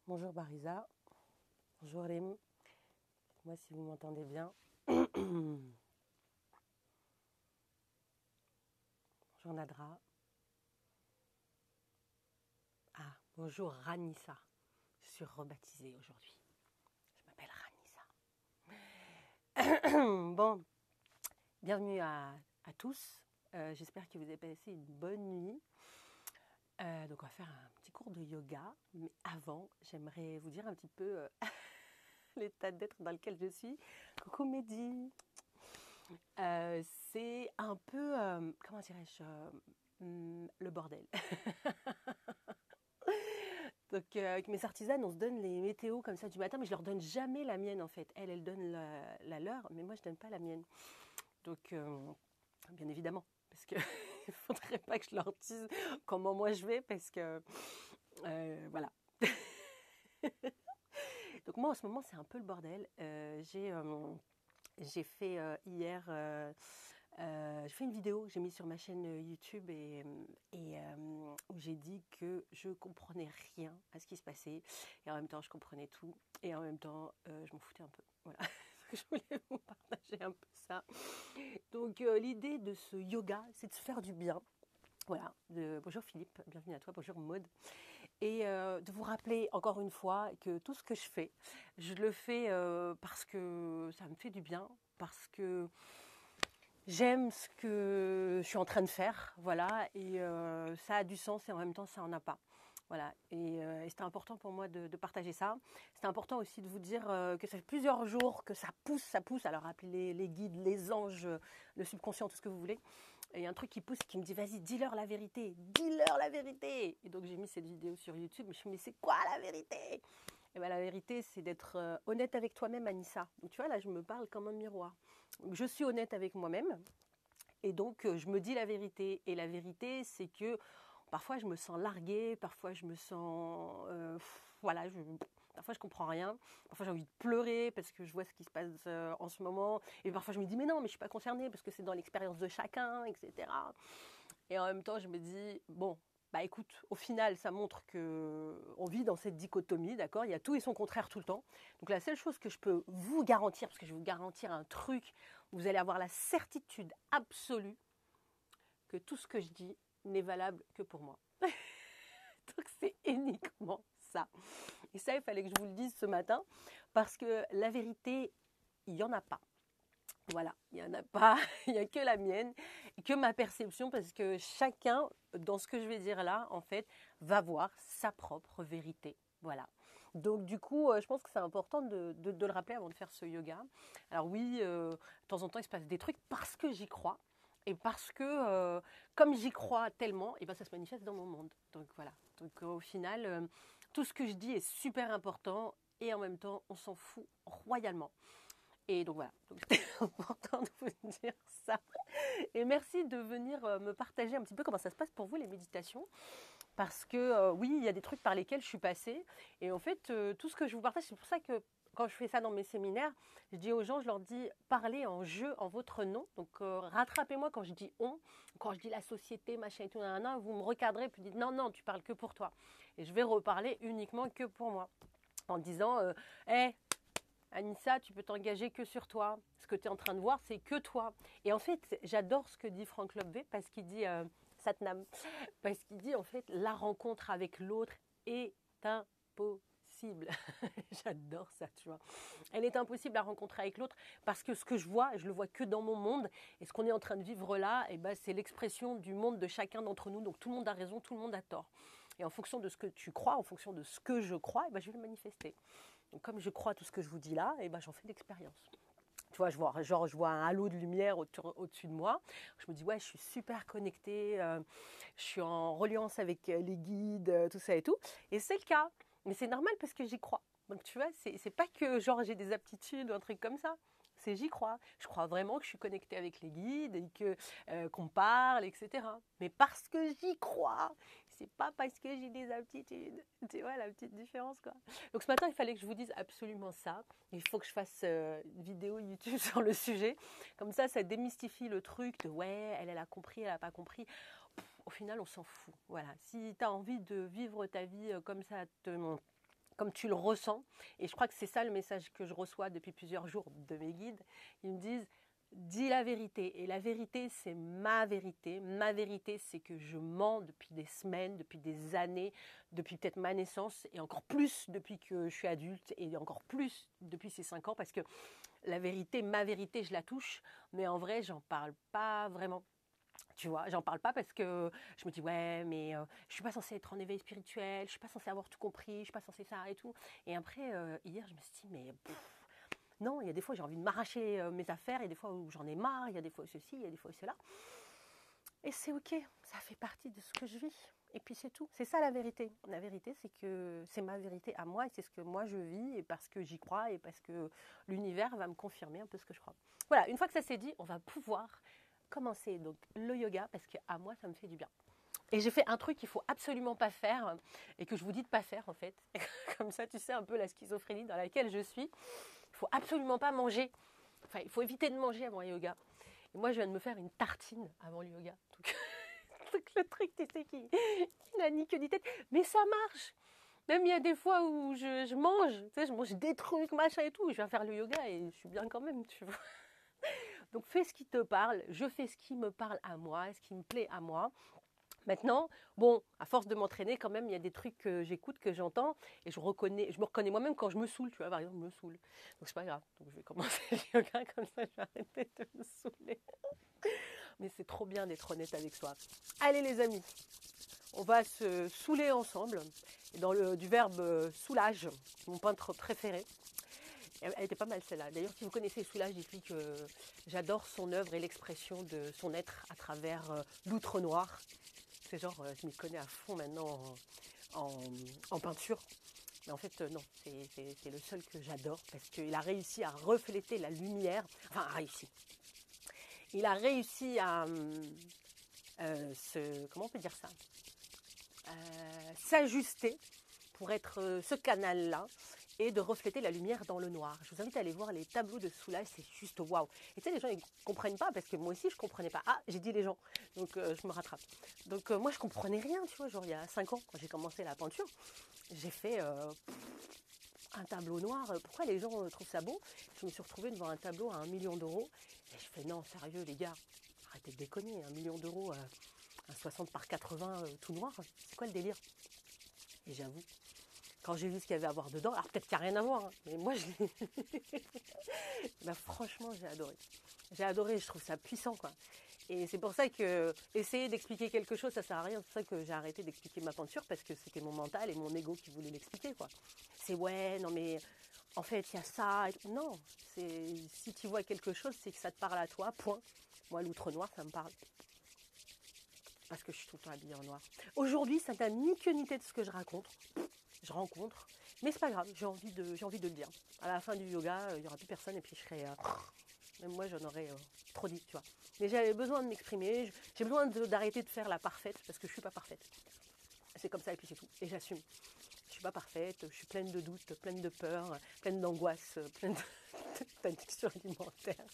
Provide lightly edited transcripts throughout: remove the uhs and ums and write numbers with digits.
Bonjour Barisa, bonjour Rim, moi si vous m'entendez bien. Bonjour Nadra. Ah, bonjour Ranissa, je suis rebaptisée aujourd'hui. Je m'appelle Ranissa. Bon, bienvenue à tous. J'espère que vous avez passé une bonne nuit. Donc on va faire un petit cours de yoga, mais avant, j'aimerais vous dire un petit peu l'état d'être dans lequel je suis. Coucou Mehdi. C'est un peu, comment dirais-je, le bordel. Donc avec mes artisanes, on se donne les météos comme ça du matin, mais je leur donne jamais la mienne en fait. Elles donnent la leur, mais moi je donne pas la mienne. Donc bien évidemment, parce que il faudrait pas que je leur dise comment moi je vais, parce que voilà. Donc moi en ce moment c'est un peu le bordel. J'ai fait hier, j'ai fait une vidéo, j'ai mis sur ma chaîne YouTube où j'ai dit que je comprenais rien à ce qui se passait et en même temps je comprenais tout et en même temps je m'en foutais un peu. Voilà, je voulais vous partager un peu ça. Donc l'idée de ce yoga, c'est de se faire du bien. Voilà, bonjour Philippe, bienvenue à toi, bonjour Maud. Et de vous rappeler encore une fois que tout ce que je le fais parce que ça me fait du bien, parce que j'aime ce que je suis en train de faire, voilà, et ça a du sens et en même temps ça en a pas. Voilà, et c'était important pour moi de partager ça. C'était important aussi de vous dire que ça fait plusieurs jours que ça pousse. Alors appelez les guides, les anges, le subconscient, tout ce que vous voulez. Et il y a un truc qui pousse qui me dit vas-y, dis-leur la vérité, dis-leur la vérité. Et donc j'ai mis cette vidéo sur YouTube, je me suis dit mais c'est quoi la vérité? Et bien la vérité c'est d'être honnête avec toi-même, Anissa. Donc tu vois là je me parle comme un miroir. Donc, je suis honnête avec moi-même et donc je me dis la vérité. Et la vérité c'est que parfois je me sens larguée, parfois je me sens voilà, parfois je comprends rien, parfois j'ai envie de pleurer parce que je vois ce qui se passe en ce moment, et parfois je me dis mais non, mais je suis pas concernée parce que c'est dans l'expérience de chacun, etc. Et en même temps je me dis bon, bah écoute, au final ça montre que on vit dans cette dichotomie, d'accord, il y a tout et son contraire tout le temps. Donc la seule chose que je peux vous garantir, parce que je vais vous garantir un truc, vous allez avoir la certitude absolue que tout ce que je dis n'est valable que pour moi. Donc c'est uniquement ça. Et ça, il fallait que je vous le dise ce matin, parce que la vérité, il n'y en a pas. Voilà, il n'y en a pas, il n'y a que la mienne, que ma perception, parce que chacun, dans ce que je vais dire là, en fait, va voir sa propre vérité. Voilà. Donc du coup, je pense que c'est important de le rappeler avant de faire ce yoga. Alors oui, de temps en temps, il se passe des trucs parce que j'y crois. Et parce que, comme j'y crois tellement, et ben, ça se manifeste dans mon monde. Donc voilà. Donc au final, tout ce que je dis est super important et en même temps, on s'en fout royalement. Et donc voilà, donc c'était important de vous dire ça. Et merci de venir me partager un petit peu comment ça se passe pour vous les méditations. Parce que oui, il y a des trucs par lesquels je suis passée. Et en fait, tout ce que je vous partage, c'est pour ça que quand je fais ça dans mes séminaires, je dis aux gens, je leur dis parlez en jeu, en votre nom. Donc rattrapez-moi quand je dis on, quand je dis la société, machin et tout, nanana, vous me recadrez puis dites non, non, tu parles que pour toi. Et je vais reparler uniquement que pour moi. En disant, hey, Anissa, tu peux t'engager que sur toi. Ce que tu es en train de voir, c'est que toi. Et en fait, j'adore ce que dit Frank Lobvé parce qu'il dit Satnam, parce qu'il dit en fait la rencontre avec l'autre est impossible. J'adore ça, tu vois. Elle est impossible à rencontrer avec l'autre parce que ce que je vois, je le vois que dans mon monde. Et ce qu'on est en train de vivre là, eh ben, c'est l'expression du monde de chacun d'entre nous. Donc tout le monde a raison, tout le monde a tort. Et en fonction de ce que tu crois, en fonction de ce que je crois, eh ben, je vais le manifester. Donc comme je crois tout ce que je vous dis là, eh ben, j'en fais l'expérience. Tu vois, je vois un halo de lumière au-dessus de moi. Je me dis, ouais, je suis super connectée, je suis en reliance avec les guides, tout ça et tout. Et c'est le cas. Mais c'est normal parce que j'y crois. Donc tu vois, c'est pas que genre j'ai des aptitudes ou un truc comme ça. C'est j'y crois. Je crois vraiment que je suis connectée avec les guides et que qu'on parle, etc. Mais parce que j'y crois, c'est pas parce que j'ai des aptitudes. Tu vois la petite différence quoi. Donc ce matin, il fallait que je vous dise absolument ça. Il faut que je fasse une vidéo YouTube sur le sujet. Comme ça démystifie le truc de ouais, elle a compris, elle a pas compris. Au final, on s'en fout. Voilà. Si tu as envie de vivre ta vie comme ça comme tu le ressens. Et je crois que c'est ça le message que je reçois depuis plusieurs jours de mes guides. Ils me disent, dis la vérité. Et la vérité, c'est ma vérité. Ma vérité, c'est que je mens depuis des semaines, depuis des années, depuis peut-être ma naissance, et encore plus depuis que je suis adulte, et encore plus depuis ces 5 ans, parce que la vérité, ma vérité, je la touche, mais en vrai, j'en parle pas vraiment. Tu vois, j'en parle pas parce que je me dis ouais, mais je suis pas censée être en éveil spirituel, je suis pas censée avoir tout compris, je suis pas censée ça et tout. Et après, hier, je me suis dit mais non, il y a des fois j'ai envie de m'arracher mes affaires, il y a des fois où j'en ai marre, il y a des fois où ceci, il y a des fois où cela. Et c'est ok, ça fait partie de ce que je vis. Et puis c'est tout, c'est ça la vérité. La vérité, c'est que c'est ma vérité à moi et c'est ce que moi je vis et parce que j'y crois et parce que l'univers va me confirmer un peu ce que je crois. Voilà, une fois que ça s'est dit, on va pouvoir commencer donc le yoga parce que à moi ça me fait du bien. Et j'ai fait un truc qu'il faut absolument pas faire et que je vous dis de pas faire en fait. Comme ça tu sais un peu la schizophrénie dans laquelle je suis. Il faut absolument pas manger. Enfin, il faut éviter de manger avant le yoga. Et moi je viens de me faire une tartine avant le yoga. Donc le truc tu sais qui n'a ni queue ni tête. Mais ça marche. Même il y a des fois où je mange, tu sais, je mange des trucs, machin et tout. Je viens faire le yoga et je suis bien quand même, tu vois. Donc fais ce qui te parle, je fais ce qui me parle à moi, ce qui me plaît à moi. Maintenant, bon, à force de m'entraîner, quand même, il y a des trucs que j'écoute, que j'entends, et je me reconnais moi-même quand je me saoule, tu vois, par exemple, je me saoule. Donc c'est pas grave, donc je vais commencer le yoga comme ça, je vais arrêter de me saouler. Mais c'est trop bien d'être honnête avec soi. Allez les amis, on va se saouler ensemble, dans du verbe soulage, mon peintre préféré. Elle était pas mal celle-là. D'ailleurs, si vous connaissez Soulage, dites-lui que j'adore son œuvre et l'expression de son être à travers l'outre noir. C'est genre, je m'y connais à fond maintenant en peinture. Mais en fait, non, c'est le seul que j'adore parce qu'il a réussi à refléter la lumière. Enfin, il a réussi à comment on peut dire ça, s'ajuster pour être ce canal-là et de refléter la lumière dans le noir. Je vous invite à aller voir les tableaux de Soulage, c'est juste waouh. Et tu sais, les gens, ils ne comprennent pas, parce que moi aussi, je ne comprenais pas. Ah, j'ai dit les gens, donc je me rattrape. Donc moi, je ne comprenais rien, tu vois, genre il y a 5 ans, quand j'ai commencé la peinture, j'ai fait un tableau noir. Pourquoi les gens trouvent ça beau? Je me suis retrouvée devant un tableau à 1 million d'euros, et je fais non, sérieux les gars, arrêtez de déconner, 1 million d'euros, un 60 par 80 tout noir, c'est quoi le délire? Et j'avoue, quand j'ai vu ce qu'il y avait à voir dedans, alors peut-être qu'il n'y a rien à voir, hein, mais moi, bah, franchement, j'ai adoré. J'ai adoré, je trouve ça puissant, quoi. Et c'est pour ça que essayer d'expliquer quelque chose, ça sert à rien. C'est pour ça que j'ai arrêté d'expliquer ma peinture, parce que c'était mon mental et mon ego qui voulait l'expliquer, quoi. C'est ouais, non mais en fait, il y a ça. Non, si tu vois quelque chose, c'est que ça te parle à toi, point. Moi, l'outre noir, ça me parle. Parce que je suis tout le temps habillée en noir. Aujourd'hui, ça n'a ni queue ni tête ce que je raconte. Je rencontre. Mais c'est pas grave, j'ai envie de le dire. À la fin du yoga, il n'y aura plus personne et puis je serai... même moi, j'en aurais trop dit, tu vois. Mais j'avais besoin de m'exprimer, j'ai besoin d'arrêter de faire la parfaite parce que je suis pas parfaite. C'est comme ça et puis c'est tout. Et j'assume. Je suis pas parfaite, je suis pleine de doutes, pleine de peurs, pleine d'angoisse, pleine d'addictions alimentaires,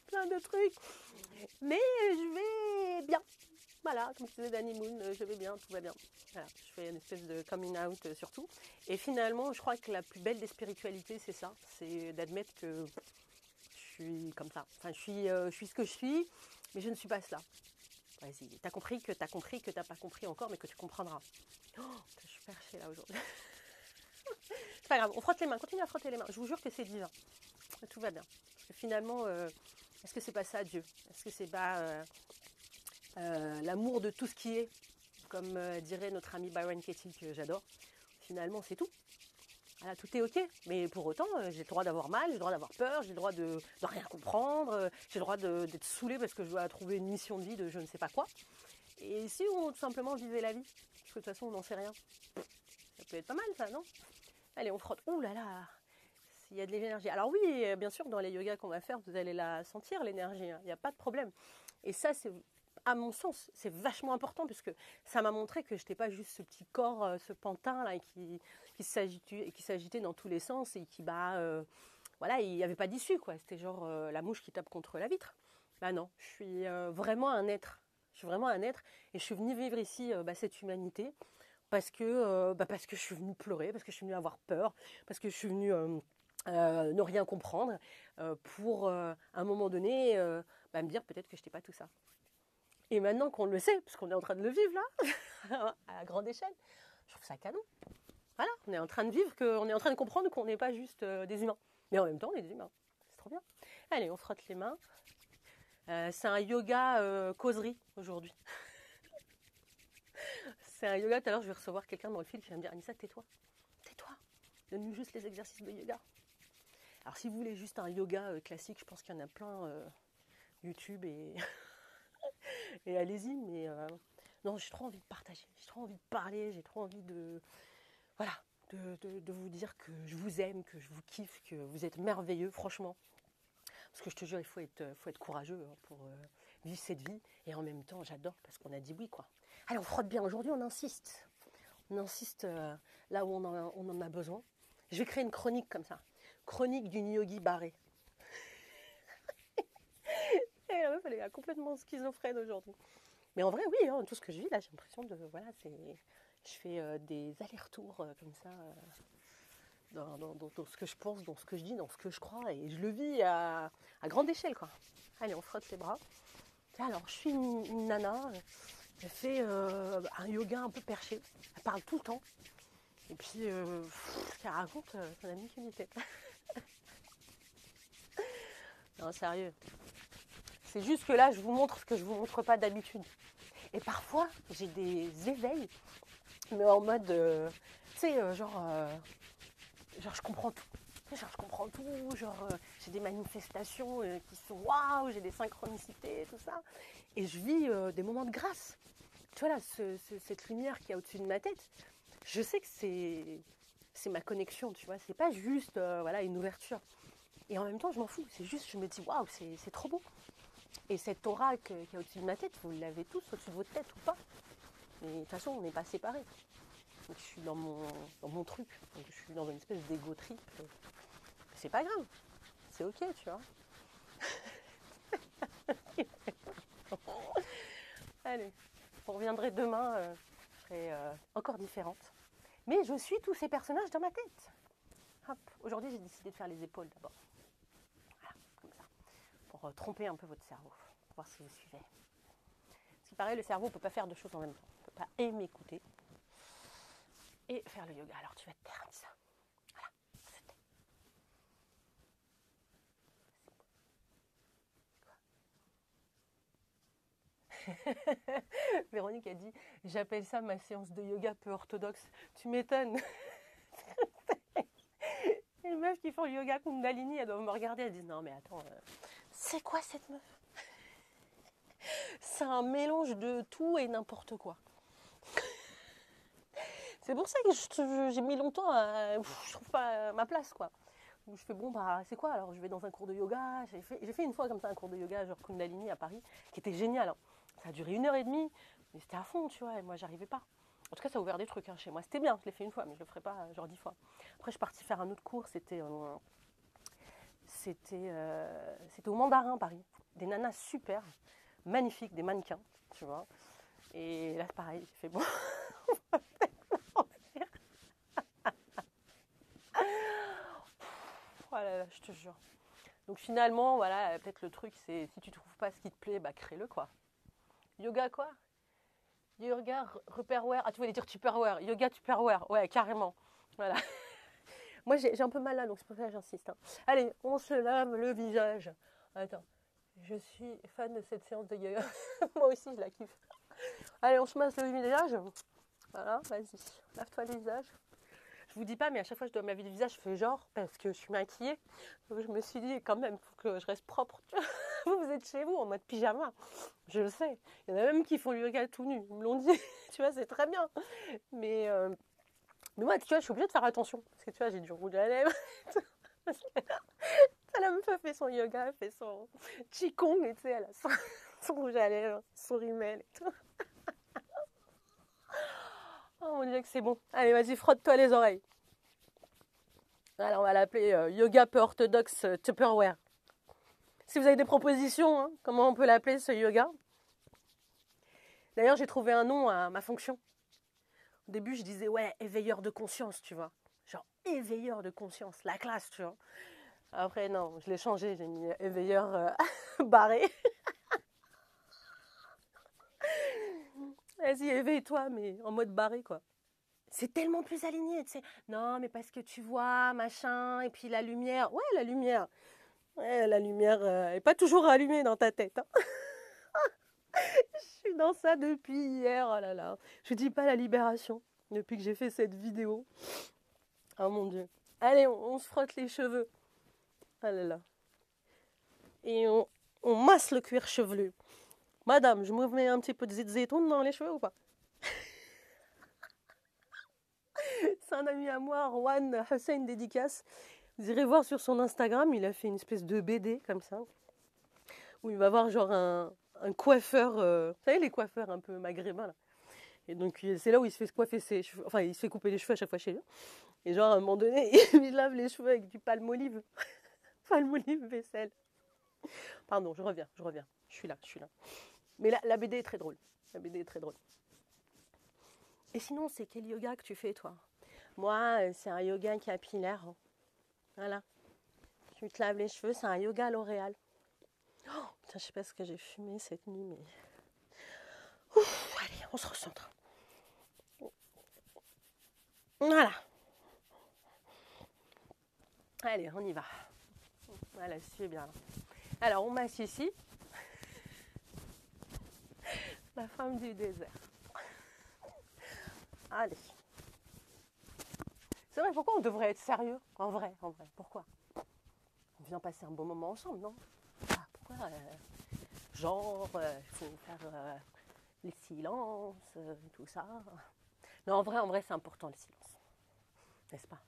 plein de trucs. Mais je vais bien. Voilà, comme disait Danny Moon, je vais bien, tout va bien. Voilà, je fais une espèce de coming out surtout. Et finalement, je crois que la plus belle des spiritualités, c'est ça. C'est d'admettre que je suis comme ça. Enfin, je suis ce que je suis, mais je ne suis pas cela. Vas-y, t'as compris que t'as pas compris encore, mais que tu comprendras. Oh, je suis perchée là aujourd'hui. C'est pas grave, on frotte les mains, continue à frotter les mains. Je vous jure que c'est divin. Tout va bien. Parce que finalement, est-ce que c'est pas ça Dieu? Est-ce que c'est pas l'amour de tout ce qui est, comme dirait notre ami Byron Katie, que j'adore? Finalement, c'est tout. Voilà, tout est ok, mais pour autant, j'ai le droit d'avoir mal, j'ai le droit d'avoir peur, j'ai le droit de rien comprendre, j'ai le droit d'être saoulée parce que je dois trouver une mission de vie de je ne sais pas quoi. Et si on tout simplement vivait la vie? Parce que de toute façon, on n'en sait rien. Ça peut être pas mal, ça, non? Allez, on frotte. Ouh là là, s'il y a de l'énergie. Alors oui, bien sûr, dans les yogas qu'on va faire, vous allez la sentir, l'énergie. Il n'y a pas de problème. Et ça, c'est, à mon sens, c'est vachement important parce que ça m'a montré que je n'étais pas juste ce petit corps, ce pantin là, qui s'agitait dans tous les sens et qui, voilà, il n'y avait pas d'issue, quoi. C'était genre la mouche qui tape contre la vitre. Bah non, je suis vraiment un être. Je suis vraiment un être et je suis venue vivre ici cette humanité parce que je suis venue pleurer, parce que je suis venue avoir peur, parce que je suis venue ne rien comprendre, pour à un moment donné me dire peut-être que je n'étais pas tout ça. Et maintenant qu'on le sait, parce qu'on est en train de le vivre là, à grande échelle, je trouve ça canon. Voilà, on est en train de vivre, on est en train de comprendre qu'on n'est pas juste des humains. Mais en même temps, on est des humains. C'est trop bien. Allez, on frotte les mains. C'est un yoga causerie aujourd'hui. C'est un yoga, tout à l'heure je vais recevoir quelqu'un dans le fil qui va me dire Anissa, tais-toi, tais-toi, donne-nous juste les exercices de yoga. Alors si vous voulez juste un yoga classique, je pense qu'il y en a plein YouTube et, et allez-y, mais non, j'ai trop envie de partager, j'ai trop envie de parler, j'ai trop envie de, voilà, de vous dire que je vous aime, que je vous kiffe, que vous êtes merveilleux, franchement. Parce que je te jure, il faut être courageux pour vivre cette vie. Et en même temps, j'adore parce qu'on a dit oui, quoi. Allez, on frotte bien. Aujourd'hui, on insiste. On insiste là où on en a besoin. Je vais créer une chronique comme ça. Chronique d'une yogi barrée. Et la meuf, elle est complètement schizophrène aujourd'hui. Mais en vrai, oui, hein, tout ce que je vis, là, j'ai l'impression de... Voilà, je fais des allers-retours comme ça... Dans ce que je pense, dans ce que je dis, dans ce que je crois, et je le vis à grande échelle, quoi. Allez, on frotte les bras. Alors, je suis une nana, elle fait un yoga un peu perché, elle parle tout le temps, et puis elle raconte son amicalité. Non, sérieux. C'est juste que là, je vous montre ce que je vous montre pas d'habitude. Et parfois, j'ai des éveils, mais en mode, tu sais, genre, je comprends tout. Genre, je comprends tout, j'ai des manifestations qui sont waouh, j'ai des synchronicités, tout ça. Et je vis des moments de grâce. Tu vois là, cette lumière qui est au-dessus de ma tête, je sais que c'est ma connexion, tu vois. C'est pas juste voilà, une ouverture. Et en même temps, je m'en fous. C'est juste, je me dis waouh, c'est trop beau. Et cette aura qui est au-dessus de ma tête, vous l'avez tous au-dessus de votre tête ou pas. Mais de toute façon, on n'est pas séparés. Donc, je suis dans mon truc. Donc, je suis dans une espèce d'égo trip. C'est pas grave, c'est ok, tu vois. Allez, vous reviendrez demain, je serai encore différente. Mais je suis tous ces personnages dans ma tête. Hop. Aujourd'hui, j'ai décidé de faire les épaules d'abord. Voilà, comme ça. Pour tromper un peu votre cerveau, pour voir si vous suivez. Ce qui paraît, le cerveau ne peut pas faire deux choses en même temps. Il ne peut pas aimer écouter et faire le yoga. Alors tu vas te taire, ça. Voilà, c'était. Véronique a dit « J'appelle ça ma séance de yoga peu orthodoxe. » Tu m'étonnes. Les meufs qui font le yoga Kundalini, elles doivent me regarder, elles disent « Non mais attends, c'est quoi cette meuf ?» C'est un mélange de tout et n'importe quoi. C'est pour ça que j'ai mis longtemps à... Je trouve pas ma place, quoi. Je fais bon, bah c'est quoi alors? Je vais dans un cours de yoga. J'ai fait une fois comme ça un cours de yoga genre Kundalini à Paris, qui était génial, hein. Ça a duré 1h30, mais c'était à fond, tu vois, et moi j'arrivais pas. En tout cas, ça a ouvert des trucs chez moi. C'était bien, je l'ai fait une fois, mais je le ferai pas genre 10 fois. Après, je suis partie faire un autre cours, c'était au Mandarin, Paris. Des nanas super, magnifiques, des mannequins, tu vois. Et là, c'est pareil, j'ai fait bon. Oh là là, je te jure. Donc finalement, voilà, peut-être le truc, c'est si tu trouves pas ce qui te plaît, bah crée-le, quoi. Yoga quoi? Yoga Tupperware. Ah, tu voulais dire Tupperware. Yoga Tupperware. Ouais, carrément. Voilà. Moi, j'ai un peu mal là, donc c'est pour ça que j'insiste. Hein. Allez, on se lave le visage. Attends. Je suis fan de cette séance de yoga. Moi aussi, je la kiffe. Allez, on se masse le visage. Voilà, vas-y. Lave-toi le visage. Je vous dis pas, mais à chaque fois que je dois me laver le visage, je fais genre parce que je suis maquillée. Donc je me suis dit, quand même, il faut que je reste propre. Vous êtes chez vous en mode pyjama. Je le sais. Il y en a même qui font le yoga tout nu. Ils me l'ont dit. Tu vois, c'est très bien. Mais moi, tu vois, je suis obligée de faire attention. Parce que tu vois, j'ai du rouge à lèvres. La meuf a fait son yoga, elle fait son qigong. Et tu sais, elle a son rouge à lèvres, son rimel et tout. Oh mon Dieu, que c'est bon. Allez, vas-y, frotte-toi les oreilles. Alors, on va l'appeler yoga peu orthodoxe Tupperware. Si vous avez des propositions, hein, comment on peut l'appeler ce yoga? D'ailleurs, j'ai trouvé un nom à ma fonction. Au début, je disais, ouais, éveilleur de conscience, tu vois. Genre, éveilleur de conscience, la classe, tu vois. Après, non, je l'ai changé, j'ai mis éveilleur barré. Vas-y, éveille-toi, mais en mode barré, quoi. C'est tellement plus aligné, tu sais. Non, mais parce que tu vois, machin, et puis la lumière. Ouais, la lumière. Ouais, la lumière est pas toujours allumée dans ta tête, hein. Je suis dans ça depuis hier, oh là là. Je dis pas la libération, depuis que j'ai fait cette vidéo. Oh mon Dieu. Allez, on se frotte les cheveux. Oh là là. Et on masse le cuir chevelu. Madame, je me mets un petit peu de zitoun dans les cheveux ou pas? C'est un ami à moi, Rowan Hussein Dédicace. Vous irez voir sur son Instagram, il a fait une espèce de BD comme ça, où il va voir genre un coiffeur, vous savez les coiffeurs un peu maghrébins là. Et donc c'est là où il se fait coiffer ses cheveux, enfin il se fait couper les cheveux à chaque fois chez lui. Et genre à un moment donné, il lave les cheveux avec du palme-olive. Palme-olive vaisselle. Pardon, je reviens. Je suis là. Mais la BD est très drôle. La BD est très drôle. Et sinon, c'est quel yoga que tu fais, toi? Moi, c'est un yoga capillaire. Voilà. Tu te laves les cheveux, c'est un yoga L'Oréal. Oh, putain, je sais pas ce que j'ai fumé cette nuit, mais... Ouf, allez, on se recentre. Voilà. Allez, on y va. Voilà, c'est bien. Alors, on masse ici. La femme du désert. Allez. C'est vrai, pourquoi on devrait être sérieux? En vrai, pourquoi? On vient passer un bon moment ensemble, non? Ah, pourquoi genre, il faut faire les silences, tout ça. Non, en vrai, c'est important le silence. N'est-ce pas?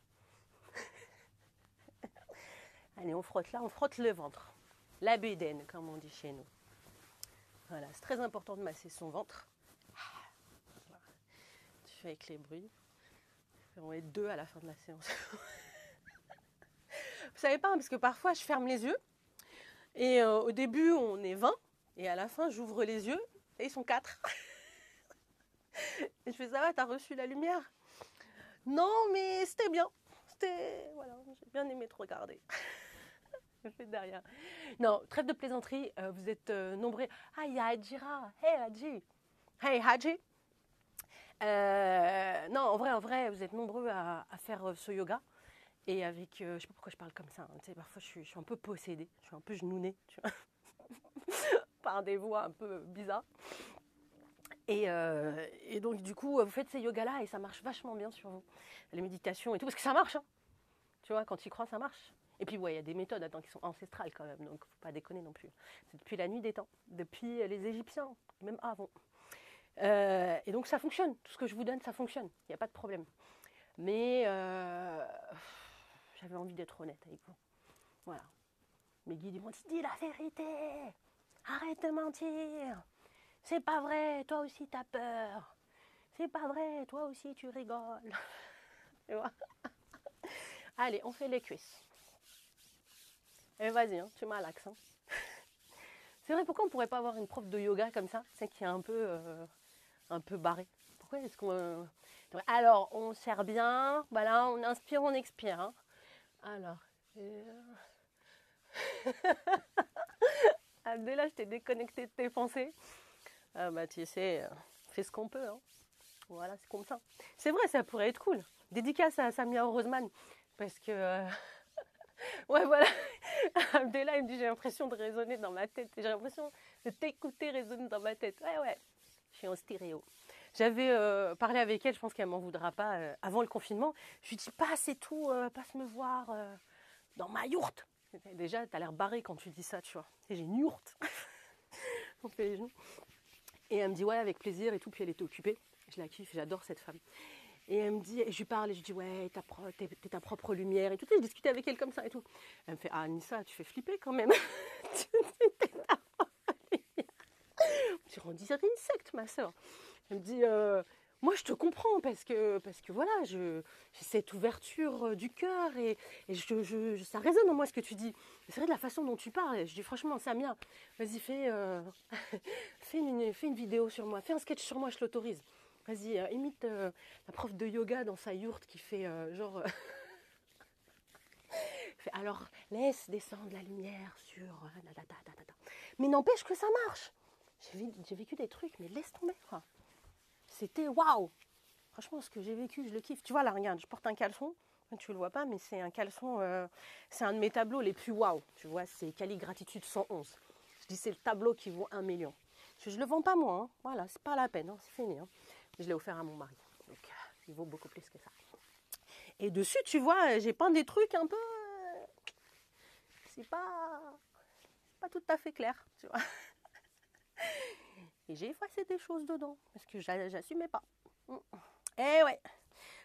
Allez, on frotte là, on frotte le ventre. La bédaine, comme on dit chez nous. Voilà, c'est très important de masser son ventre. Voilà. Tu fais avec les bruits. On va être 2 à la fin de la séance. Vous savez pas, parce que parfois je ferme les yeux. Et au début, on est 20. Et à la fin, j'ouvre les yeux. Et ils sont 4. Et je fais, ça va, t'as reçu la lumière? Non, mais c'était bien. Voilà, j'ai bien aimé te regarder. Je fais derrière. Non, trêve de plaisanterie, vous êtes nombreux. Ah, il y a Adjira. Hey Adji. Hey Hadji. Non, en vrai, vous êtes nombreux à faire ce yoga. Et avec, je sais pas pourquoi je parle comme ça. Hein, tu sais, parfois, je suis un peu possédée. Je suis un peu genounée, tu vois, par des voix un peu bizarres. Et donc, du coup, vous faites ces yogas-là et ça marche vachement bien sur vous. Les méditations et tout, parce que ça marche. Hein. Tu vois, quand tu y crois, ça marche. Et puis, ouais, il y a des méthodes qui sont ancestrales quand même, donc faut pas déconner non plus. C'est depuis la nuit des temps, depuis les Égyptiens, même avant. Et donc, ça fonctionne. Tout ce que je vous donne, ça fonctionne. Il n'y a pas de problème. Mais j'avais envie d'être honnête avec vous. Voilà. Mes guides, ils m'ont dit, dis la vérité. Arrête de mentir. C'est pas vrai, toi aussi t'as peur. C'est pas vrai, toi aussi tu rigoles. Tu vois? Allez, on fait les cuisses. Et vas-y, hein, tu malaxes. Hein. C'est vrai, pourquoi on pourrait pas avoir une prof de yoga comme ça, c'est qui est un peu barré? Pourquoi est-ce qu'on... Alors, on serre bien. Voilà, on inspire, on expire. Hein. Alors... Abdella, je t'ai déconnecté de tes pensées. Ah bah tu sais, fais ce qu'on peut. Hein. Voilà, c'est comme ça. C'est vrai, ça pourrait être cool. Dédicace à Samia Roseman. Parce que... ouais, voilà. Abdella, il me dit, j'ai l'impression de résonner dans ma tête. J'ai l'impression de t'écouter résonner dans ma tête. Ouais. Je suis en stéréo. J'avais parlé avec elle, je pense qu'elle m'en voudra pas, avant le confinement. Je lui dis, passe et tout, passe me voir dans ma yourte. Déjà, t'as l'air barré quand tu dis ça, tu vois. Et j'ai une yourte. On fait les genoux. Et elle me dit, ouais, avec plaisir et tout. Puis elle était occupée. Je la kiffe, j'adore cette femme. Et elle me dit, et je lui parle, et je dis, ouais, t'es ta propre lumière et tout. Et je discutais avec elle comme ça et tout. Elle me fait, ah, Anissa, tu fais flipper quand même. T'es ta propre lumière. On dirait une secte, ma soeur. Elle me dit, moi je te comprends parce que voilà, j'ai cette ouverture du cœur et ça résonne en moi ce que tu dis. C'est vrai de la façon dont tu parles. Je dis franchement, Samia, vas-y fais une vidéo sur moi, fais un sketch sur moi, je l'autorise. Vas-y, imite la prof de yoga dans sa yourte qui fait genre... fait, alors, laisse descendre la lumière sur... Mais n'empêche que ça marche. J'ai vécu des trucs, mais laisse tomber, quoi. C'était waouh. Franchement, ce que j'ai vécu, je le kiffe. Tu vois, là, regarde, je porte un caleçon. Tu le vois pas, mais c'est un caleçon... c'est un de mes tableaux les plus waouh. Tu vois, c'est Caligratitude 111. Je dis, c'est le tableau qui vaut 1 million. Je le vends pas, moi. Hein. Voilà, c'est pas la peine. Hein. C'est fini. Hein. Je l'ai offert à mon mari. Donc, il vaut beaucoup plus que ça. Et dessus, tu vois, j'ai peint des trucs un peu... c'est pas tout à fait clair, tu vois. Et j'ai effacé des choses dedans, parce que j'assumais pas. Et ouais,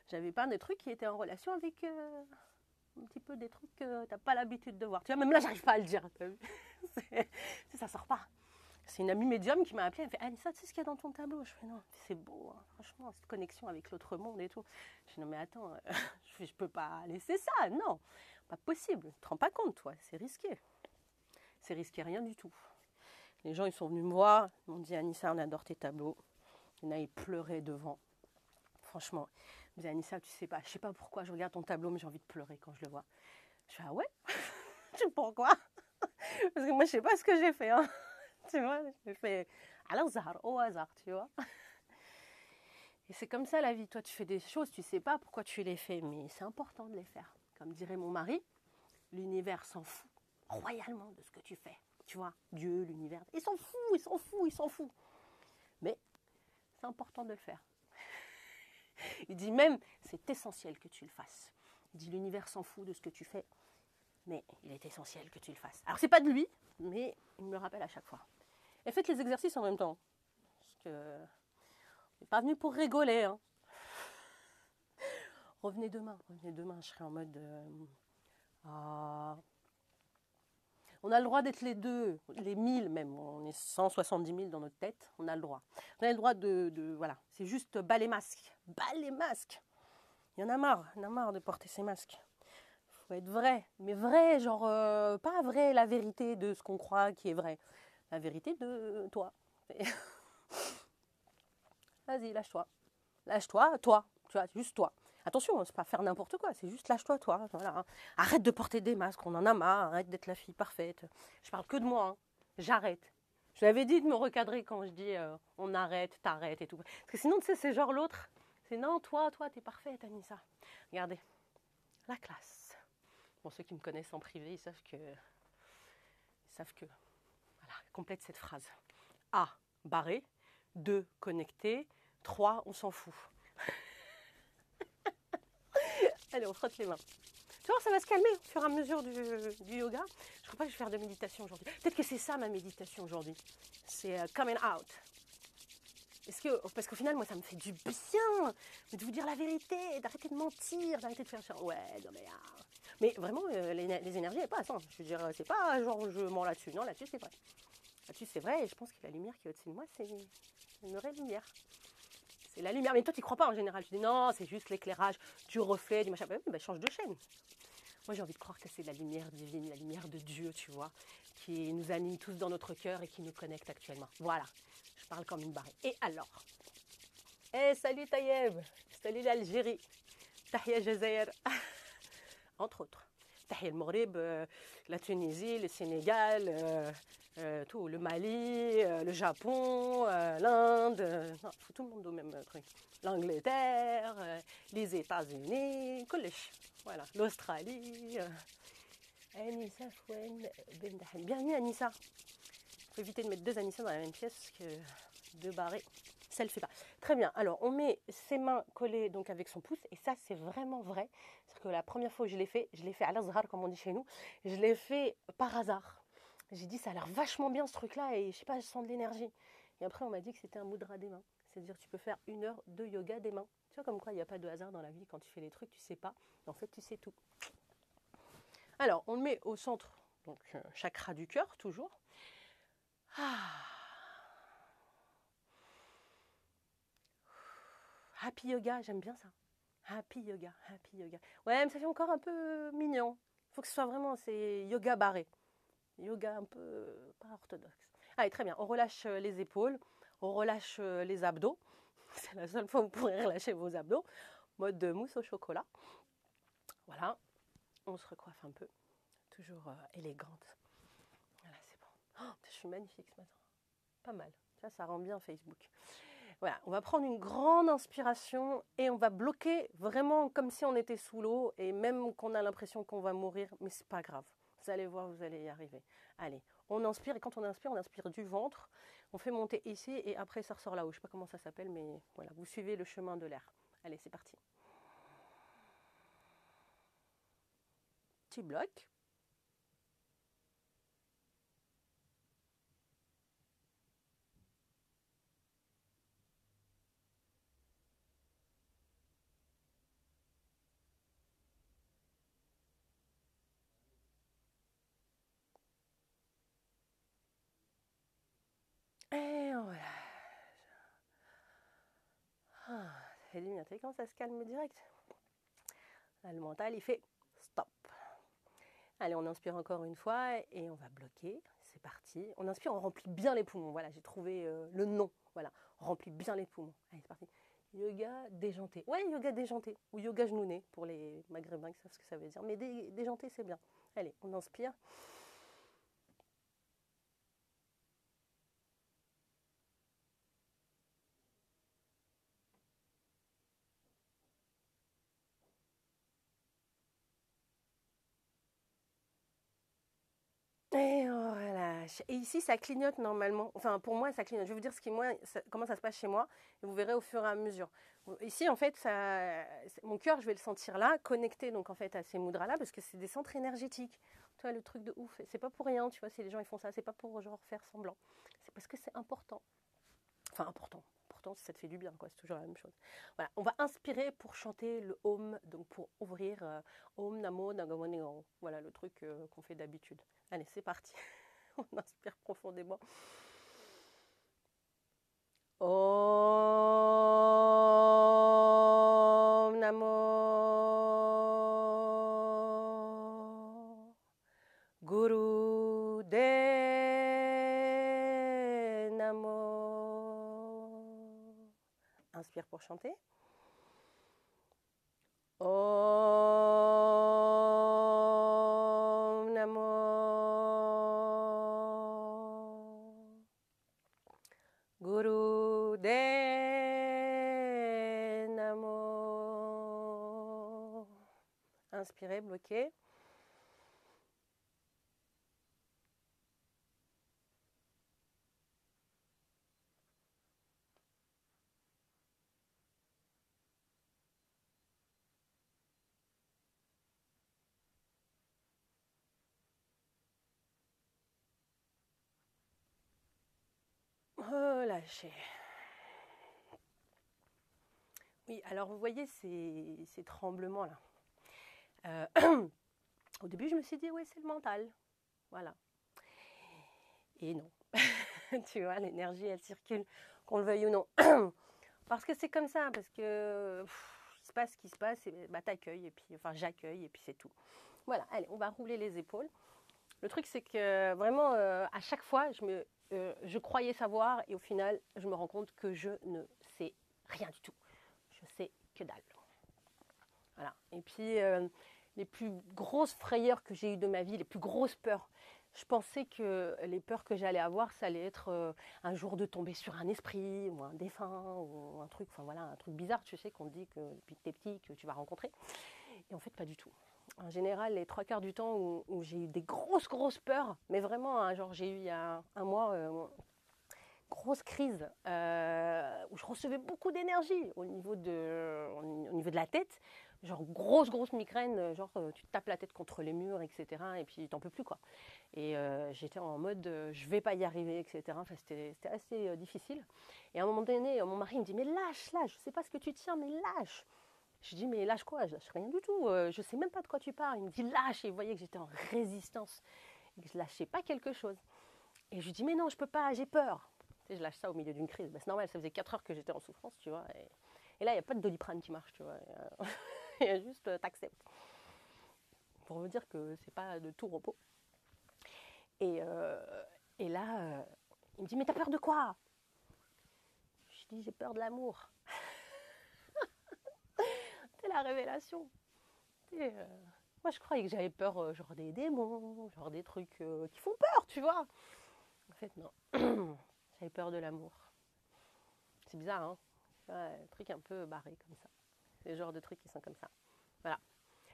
j'avais peint des trucs qui étaient en relation avec un petit peu des trucs que t'as pas l'habitude de voir. Tu vois, même là, j'arrive pas à le dire. Ça sort pas. C'est une amie médium qui m'a appelée, elle me fait Anissa, tu sais ce qu'il y a dans ton tableau? Je fais non, c'est beau, hein, franchement, cette connexion avec l'autre monde et tout. Je fais non, mais attends, je peux pas laisser ça, non, pas possible, tu te rends pas compte, toi, c'est risqué. C'est risqué rien du tout. Les gens, ils sont venus me voir, ils m'ont dit Anissa, on adore tes tableaux. Il y en a, ils pleuraient devant. Franchement, ils me disaient Anissa, tu sais pas, je sais pas pourquoi je regarde ton tableau, mais j'ai envie de pleurer quand je le vois. Je fais ah ouais? Je sais pourquoi? Parce que moi, je sais pas ce que j'ai fait, hein. Tu vois, je fais au hasard, tu vois. Et c'est comme ça la vie. Toi, tu fais des choses, tu sais pas pourquoi tu les fais, mais c'est important de les faire. Comme dirait mon mari, l'univers s'en fout royalement de ce que tu fais. Tu vois, Dieu, l'univers, il s'en fout, il s'en fout, il s'en fout. Mais c'est important de le faire. Il dit même, c'est essentiel que tu le fasses. Il dit, l'univers s'en fout de ce que tu fais, mais il est essentiel que tu le fasses. Alors, c'est pas de lui, mais il me le rappelle à chaque fois. Et faites les exercices en même temps. Parce que on n'est pas venu pour rigoler. Hein. Revenez demain, je serai en mode... on a le droit d'être les deux, les 1000 même. On est 170 000 dans notre tête, on a le droit. On a le droit voilà, c'est juste bas les masques. Bas les masques. Il y en a marre de porter ces masques. Il faut être vrai, mais vrai, genre pas vrai la vérité de ce qu'on croit qui est vrai. La vérité de toi. Vas-y, lâche-toi. Lâche-toi, toi. Tu vois, juste toi. Attention, c'est pas faire n'importe quoi, c'est juste lâche-toi, toi. Voilà. Arrête de porter des masques, on en a marre. Arrête d'être la fille parfaite. Je parle que de moi. Hein. J'arrête. Je l'avais dit de me recadrer quand je dis on arrête, t'arrêtes et tout. Parce que sinon, tu sais, c'est genre l'autre. C'est non, toi, t'es parfaite, Anissa. Regardez, la classe. Bon, ceux qui me connaissent en privé, ils savent que. Voilà, complète cette phrase. A, barré. 2, connecté. 3, on s'en fout. Allez, on frotte les mains. Tu vois, ça va se calmer au fur et à mesure du yoga. Je crois pas que je vais faire de méditation aujourd'hui. Peut-être que c'est ça ma méditation aujourd'hui. C'est coming out. Parce qu'au final, moi, ça me fait du bien de vous dire la vérité, d'arrêter de mentir, d'arrêter de faire ça. Ouais, non mais... Mais vraiment, les énergies, elles passent. Hein. Je veux dire, c'est pas genre je mens là-dessus. Non, là-dessus, c'est vrai. Là-dessus, c'est vrai. Et je pense que la lumière qui est au-dessus de moi, c'est une vraie lumière. C'est la lumière. Mais toi, tu n'y crois pas en général. Tu dis non, c'est juste l'éclairage du reflet, du machin. Bah, change de chaîne. Moi, j'ai envie de croire que c'est la lumière divine, la lumière de Dieu, tu vois, qui nous anime tous dans notre cœur et qui nous connecte actuellement. Voilà. Je parle comme une barrée. Et alors? Salut Tayeb. Salut l'Algérie. Tahia Jazair. Entre autres. Tahia le Maghreb, la Tunisie, le Sénégal, tout, le Mali, le Japon, l'Inde, non, tout le monde au même truc. L'Angleterre, les États-Unis, voilà, l'Australie. Anissa Fouenne Bendahan. Bienvenue Anissa. Il faut éviter de mettre 2 Anissa dans la même pièce parce que 2 barrés, ça le fait pas. Très bien, alors on met ses mains collées donc avec son pouce et ça c'est vraiment vrai. C'est que la première fois que je l'ai fait à l'azhar comme on dit chez nous, je l'ai fait par hasard. J'ai dit ça a l'air vachement bien ce truc là et je sais pas, je sens de l'énergie. Et après on m'a dit que c'était un mudra des mains. C'est-à-dire tu peux faire 1 heure de yoga des mains. Tu vois comme quoi il n'y a pas de hasard dans la vie quand tu fais les trucs, tu sais pas. Et en fait tu sais tout. Alors on le met au centre, donc chakra du cœur toujours. Happy yoga, j'aime bien ça. Happy yoga. Ouais, mais ça fait encore un peu mignon. Il faut que ce soit vraiment, c'est yoga barré. Yoga un peu pas orthodoxe. Allez, très bien. On relâche les épaules, on relâche les abdos. C'est la seule fois où vous pourrez relâcher vos abdos. Mode de mousse au chocolat. Voilà, on se recoiffe un peu. Toujours élégante. Voilà, c'est bon. Oh, je suis magnifique ce matin. Pas mal. Ça rend bien Facebook. Voilà, on va prendre une grande inspiration et on va bloquer vraiment comme si on était sous l'eau et même qu'on a l'impression qu'on va mourir, mais c'est pas grave. Vous allez voir, vous allez y arriver. Allez, on inspire et quand on inspire du ventre. On fait monter ici et après ça ressort là-haut. Je ne sais pas comment ça s'appelle, mais voilà, vous suivez le chemin de l'air. Allez, c'est parti. Petit bloc. Et on relâche. Ah, c'est bien, tu sais quand ça se calme direct. Là, le mental, il fait stop. Allez, on inspire encore une fois et on va bloquer. C'est parti. On inspire, on remplit bien les poumons. Voilà, j'ai trouvé le nom. Voilà, on remplit bien les poumons. Allez, c'est parti. Yoga déjanté. Ouais, yoga déjanté. Ou yoga genouné pour les maghrébins qui savent ce que ça veut dire. Mais déjanté, c'est bien. Allez, on inspire. Et on relâche. Et ici, ça clignote normalement. Enfin, pour moi, ça clignote. Je vais vous dire comment ça se passe chez moi. Et vous verrez au fur et à mesure. Ici, en fait, mon cœur, je vais le sentir là, connecté donc en fait à ces mudras-là, parce que c'est des centres énergétiques. Tu vois, le truc de ouf. C'est pas pour rien, tu vois, si les gens ils font ça, c'est pas pour genre faire semblant. C'est parce que c'est important. Enfin, important. Important, si ça te fait du bien, quoi. C'est toujours la même chose. Voilà. On va inspirer pour chanter le Om, donc pour ouvrir Om Namo Nagamo Neo. Voilà le truc qu'on fait d'habitude. Allez, c'est parti. On inspire profondément. Om Namo Guru De Namo. Inspire pour chanter. Om Namo Guru De Namo. Inspirez, bloquez. Relâchez. Oui, alors vous voyez ces tremblements-là. Au début, je me suis dit, oui, c'est le mental. Voilà. Et non. Tu vois, l'énergie, elle circule, qu'on le veuille ou non. Parce que c'est comme ça, parce que il se passe ce qui se passe, et bah, t'accueilles, et puis, enfin, j'accueille, et puis c'est tout. Voilà, allez, on va rouler les épaules. Le truc, c'est que vraiment, à chaque fois, je croyais savoir, et au final, je me rends compte que je ne sais rien du tout. Je sais que dalle. Voilà. Et puis, les plus grosses frayeurs que j'ai eues de ma vie, les plus grosses peurs, je pensais que les peurs que j'allais avoir, ça allait être un jour de tomber sur un esprit, ou un défunt, ou un truc, enfin voilà, un truc bizarre, tu sais, qu'on te dit que depuis que t'es petit, que tu vas rencontrer. Et en fait, pas du tout. En général, les 3 quarts du temps où j'ai eu des grosses peurs, mais vraiment, hein, genre j'ai eu il y a un mois, grosse crise, où je recevais beaucoup d'énergie au niveau de la tête, genre grosse migraine, genre tu te tapes la tête contre les murs, etc. Et puis t'en peux plus, quoi. Et j'étais en mode je vais pas y arriver, etc. Enfin, c'était assez difficile. Et à un moment donné, mon mari me dit mais lâche, je sais pas ce que tu tiens, mais lâche. Je dis mais lâche quoi? Je lâche rien du tout. Je sais même pas de quoi tu parles. Il me dit lâche. Et il voyait que j'étais en résistance et que je lâchais pas quelque chose. Et je lui dis mais non, je peux pas, j'ai peur. Tu sais, je lâche ça au milieu d'une crise. Ben, c'est normal, ça faisait 4 heures que j'étais en souffrance, tu vois. Et là, il n'y a pas de Doliprane qui marche, tu vois. Il y a juste t'acceptes. Pour me dire que c'est pas de tout repos. Et, et là, il me dit mais t'as peur de quoi? Je dis, j'ai peur de l'amour. C'est la révélation. Moi, je croyais que j'avais peur, genre des démons, genre des trucs qui font peur, tu vois. En fait, non. J'avais peur de l'amour. C'est bizarre, hein. Ouais, un truc un peu barré comme ça. C'est le genre de trucs qui sont comme ça. Voilà.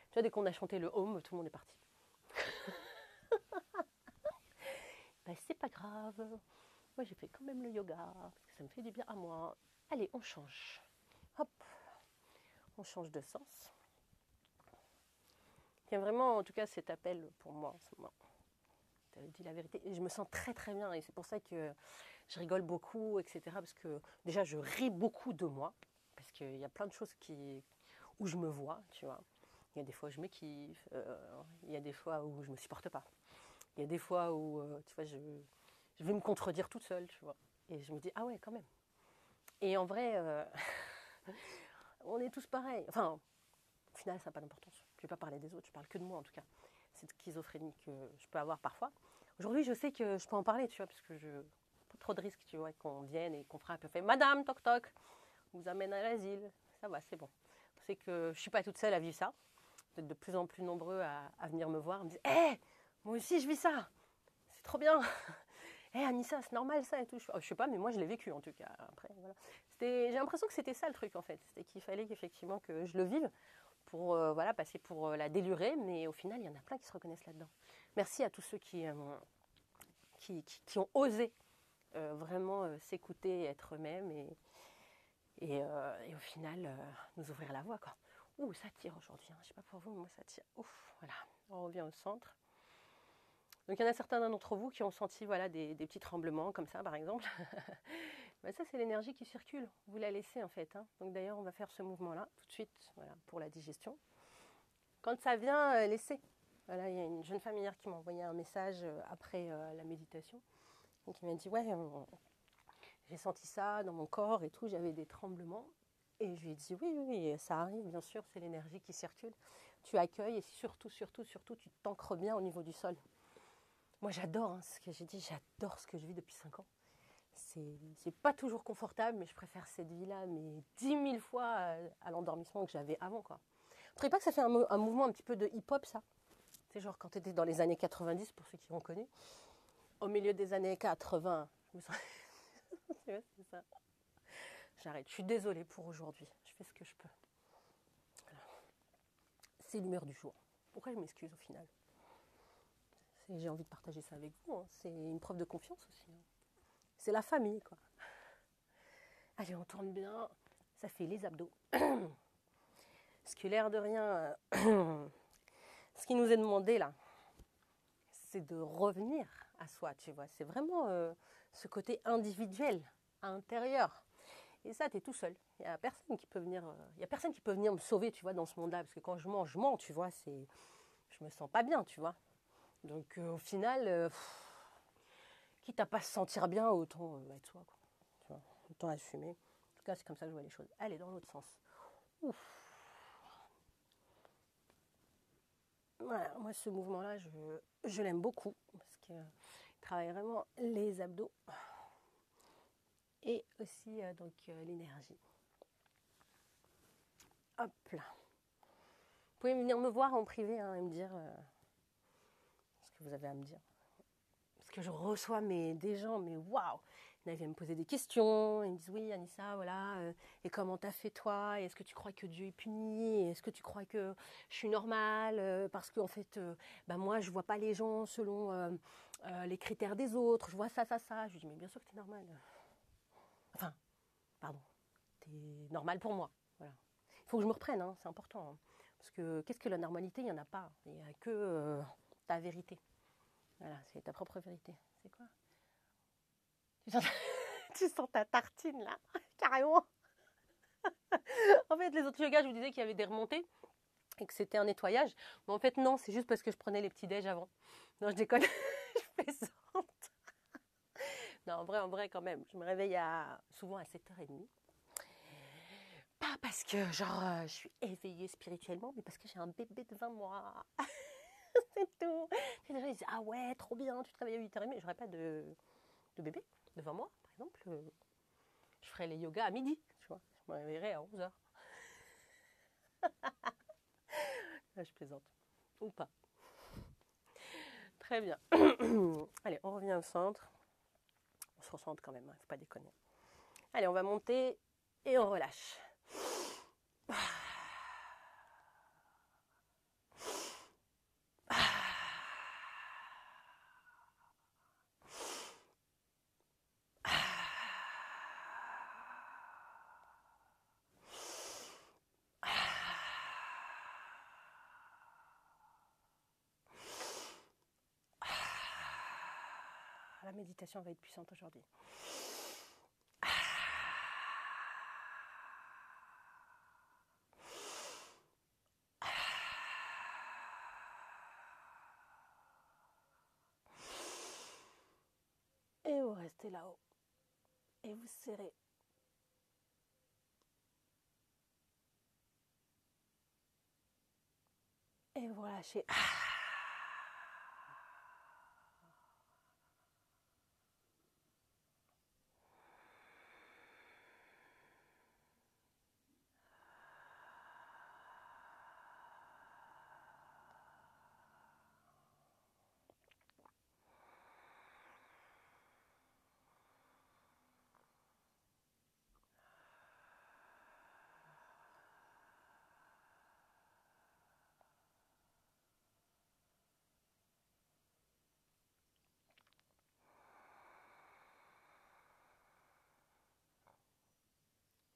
Tu vois, dès qu'on a chanté le home, tout le monde est parti. Ben, c'est pas grave. Moi, j'ai fait quand même le yoga, parce que ça me fait du bien à moi. Allez, on change. Hop. On change de sens. Il y a vraiment, en tout cas, cet appel pour moi en ce moment. Tu avais dit la vérité. Et je me sens très très bien. Et c'est pour ça que je rigole beaucoup, etc. Parce que déjà, je ris beaucoup de moi. Parce qu'il y a plein de choses où je me vois, tu vois. Il y a des fois où je me kiffe. Il y a des fois où je me supporte pas. Il y a des fois où, tu vois, je vais me contredire toute seule, tu vois. Et je me dis, ah ouais, quand même. Et en vrai, on est tous pareils. Enfin, au final, ça n'a pas d'importance. Je ne vais pas parler des autres, je parle que de moi en tout cas. Cette schizophrénie que je peux avoir parfois. Aujourd'hui, je sais que je peux en parler, tu vois, parce que pas trop de risques, tu vois, qu'on vienne et qu'on frappe et on fait Madame, toc toc, on vous amène à l'asile. Ça va, c'est bon. On sait que je ne suis pas toute seule à vivre ça. Vous êtes de plus en plus nombreux à venir me voir, me dire hé, moi aussi je vis ça, c'est trop bien. Hé Anissa, c'est normal ça et tout. Je sais pas, mais moi je l'ai vécu en tout cas. Après, voilà. J'ai l'impression que c'était ça le truc en fait. C'était qu'il fallait qu'effectivement que je le vive pour voilà, passer pour la délurée, mais au final, il y en a plein qui se reconnaissent là-dedans. Merci à tous ceux qui ont osé vraiment s'écouter, être eux-mêmes et au final nous ouvrir la voie, quoi. Ouh, ça tire aujourd'hui, hein. Je sais pas pour vous, mais moi ça tire. Ouf, voilà, on revient au centre. Donc il y en a certains d'entre vous qui ont senti voilà, des petits tremblements comme ça, par exemple. Ben, ça, c'est l'énergie qui circule. Vous la laissez en fait, hein. Donc d'ailleurs, on va faire ce mouvement-là tout de suite, voilà, pour la digestion. Quand ça vient, laissez. Voilà, il y a une jeune femme hier qui m'a envoyé un message après la méditation. Donc il m'a dit, ouais, j'ai senti ça dans mon corps et tout, j'avais des tremblements. Et je lui ai dit, oui, oui, oui, ça arrive, bien sûr, c'est l'énergie qui circule. Tu accueilles et surtout, surtout, surtout, tu t'ancres bien au niveau du sol. Moi, j'adore hein, ce que j'ai dit, j'adore ce que je vis depuis 5 ans. C'est pas toujours confortable, mais je préfère cette vie-là, mais 10 000 fois à l'endormissement que j'avais avant, quoi. Vous ne trouvez pas que ça fait un mouvement un petit peu de hip-hop, ça? C'est genre quand tu étais dans les années 90, pour ceux qui ont connu. Au milieu des années 80, je me sens... c'est ça. J'arrête, je suis désolée pour aujourd'hui. Je fais ce que je peux. Voilà. C'est l'humeur du jour. Pourquoi je m'excuse au final? J'ai envie de partager ça avec vous. Hein. C'est une preuve de confiance aussi. Hein. C'est la famille, quoi. Allez, on tourne bien. Ça fait les abdos. Parce que l'air de rien, ce qui nous est demandé là, c'est de revenir à soi, tu vois. C'est vraiment ce côté individuel, intérieur. Et ça, tu es tout seul. Il n'y a personne qui peut venir, me sauver, tu vois, dans ce monde-là. Parce que quand je mens, tu vois, je me sens pas bien, tu vois. Donc au final, quitte à pas se sentir bien, autant être soi, quoi. Tu vois, autant assumer. En tout cas, c'est comme ça que je vois les choses. Allez, dans l'autre sens. Ouf. Voilà, moi ce mouvement-là, je l'aime beaucoup parce qu'il travaille vraiment les abdos et aussi l'énergie. Hop là. Vous pouvez venir me voir en privé hein, et me dire ce que vous avez à me dire. Parce que je reçois des gens, mais waouh! Ils viennent me poser des questions, ils me disent oui Anissa, voilà, et comment t'as fait toi? Est-ce que tu crois que Dieu est puni? Est-ce que tu crois que je suis normale? Parce qu'en fait, moi je vois pas les gens selon les critères des autres, je vois ça, ça, ça. Je lui dis mais bien sûr que t'es normale. Enfin, pardon, t'es normale pour moi. Voilà. Il faut que je me reprenne, hein, c'est important. Hein. Parce que qu'est-ce que la normalité? Il n'y en a pas. Il n'y a que ta vérité. Voilà, c'est ta propre vérité. C'est quoi? Tu sens ta tartine là, carrément. En fait, les autres yogas, je vous disais qu'il y avait des remontées et que c'était un nettoyage. Mais en fait, non, c'est juste parce que je prenais les petits déj avant. Non, je déconne, je plaisante. Non, en vrai, quand même. Je me réveille souvent à 7h30. Pas parce que, je suis éveillée spirituellement, mais parce que j'ai un bébé de 20 mois. C'est tout. Et les gens ils disent, ah ouais, trop bien, tu te réveilles à 8h30. Mais j'aurais pas de bébé de 20 mois, par exemple. ferai les yogas à midi, tu vois. Je me réveillerai à 11h. Là, je plaisante. Ou pas. Très bien. Allez, on revient au centre. On se recentre quand même, il ne faut pas déconner. Allez, on va monter et on relâche. La méditation va être puissante aujourd'hui. Et vous restez là-haut. Et vous serrez. Et vous relâchez.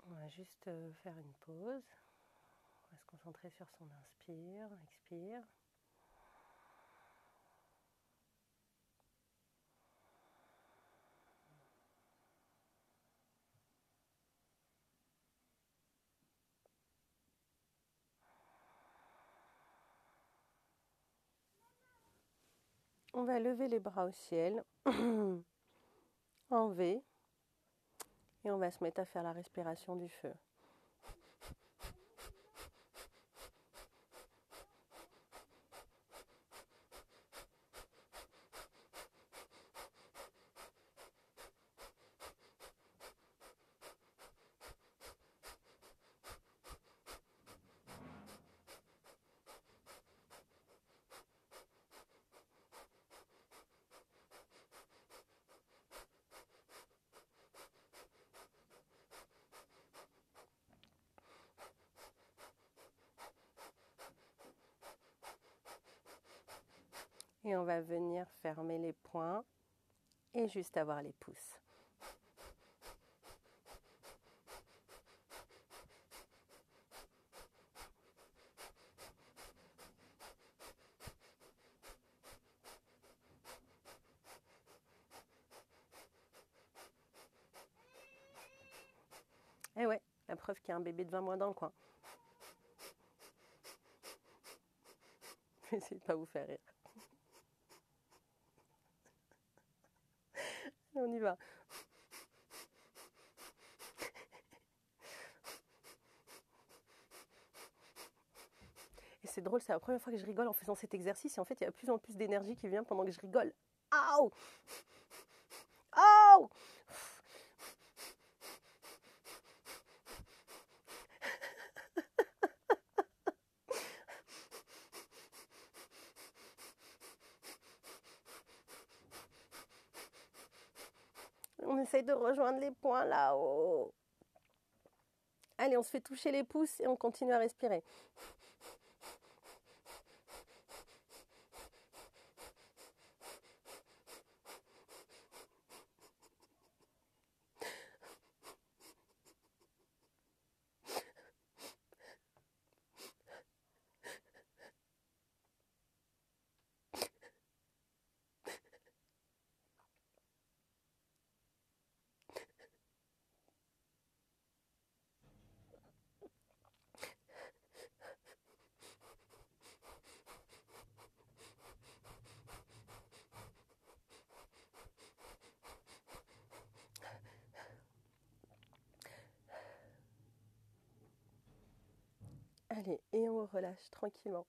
On va juste faire une pause. On va se concentrer sur son inspire, expire. On va lever les bras au ciel, en V, et on va se mettre à faire la respiration du feu. Et on va venir fermer les poings et juste avoir les pouces. Eh ouais, la preuve qu'il y a un bébé de 20 mois dans le coin. Essayez de pas vous faire rire. On y va. Et c'est drôle, c'est la première fois que je rigole en faisant cet exercice. Et en fait, il y a de plus en plus d'énergie qui vient pendant que je rigole. Aouh! Aouh! On essaye de rejoindre les points là-haut. Allez, on se fait toucher les pouces et on continue à respirer. Allez, et on relâche tranquillement.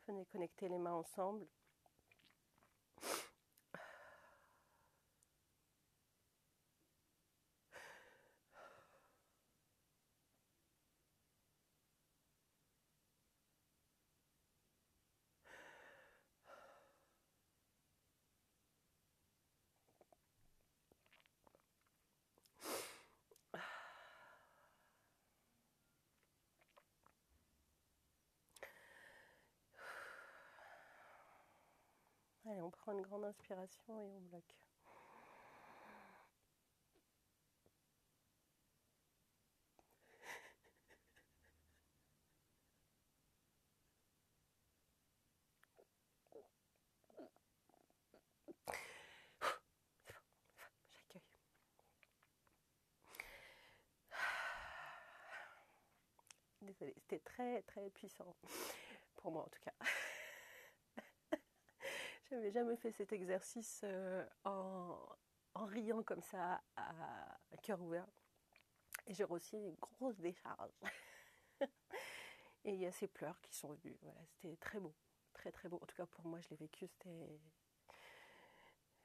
Venez connecter les mains ensemble. Allez, on prend une grande inspiration et on bloque. J'accueille. Désolée, c'était très très puissant. Pour moi en tout cas. Je n'avais jamais fait cet exercice en riant comme ça, à cœur ouvert. Et j'ai reçu une grosse décharge. Et il y a ces pleurs qui sont venus. Voilà, c'était très beau. Très très beau. En tout cas pour moi, je l'ai vécu. C'était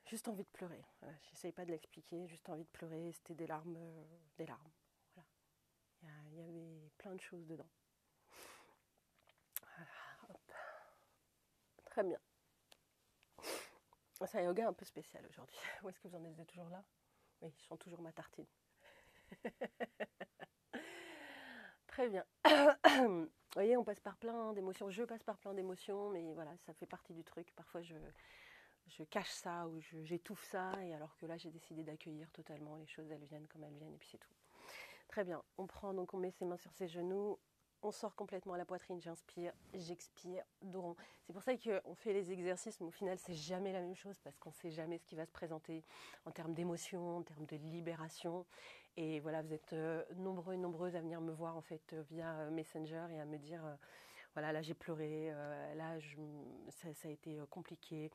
juste envie de pleurer. Voilà, j'essaye pas de l'expliquer. Juste envie de pleurer. C'était des larmes. Des larmes. Voilà. Il y avait plein de choses dedans. Voilà, hop. Très bien. C'est un yoga un peu spécial aujourd'hui. Où est-ce que vous en êtes toujours là? Oui, je sens toujours ma tartine. Très bien. Vous voyez, on passe par plein d'émotions. Je passe par plein d'émotions, mais voilà, ça fait partie du truc. Parfois, je cache ça ou j'étouffe ça, et alors que là, j'ai décidé d'accueillir totalement les choses. Elles viennent comme elles viennent, et puis c'est tout. Très bien. On prend, donc on met ses mains sur ses genoux. On sort complètement à la poitrine, j'inspire, j'expire, dos rond. C'est pour ça qu'on fait les exercices, mais au final, c'est jamais la même chose parce qu'on ne sait jamais ce qui va se présenter en termes d'émotion, en termes de libération. Et voilà, vous êtes nombreux et nombreuses à venir me voir en fait via Messenger et à me dire voilà, là j'ai pleuré, là ça a été compliqué,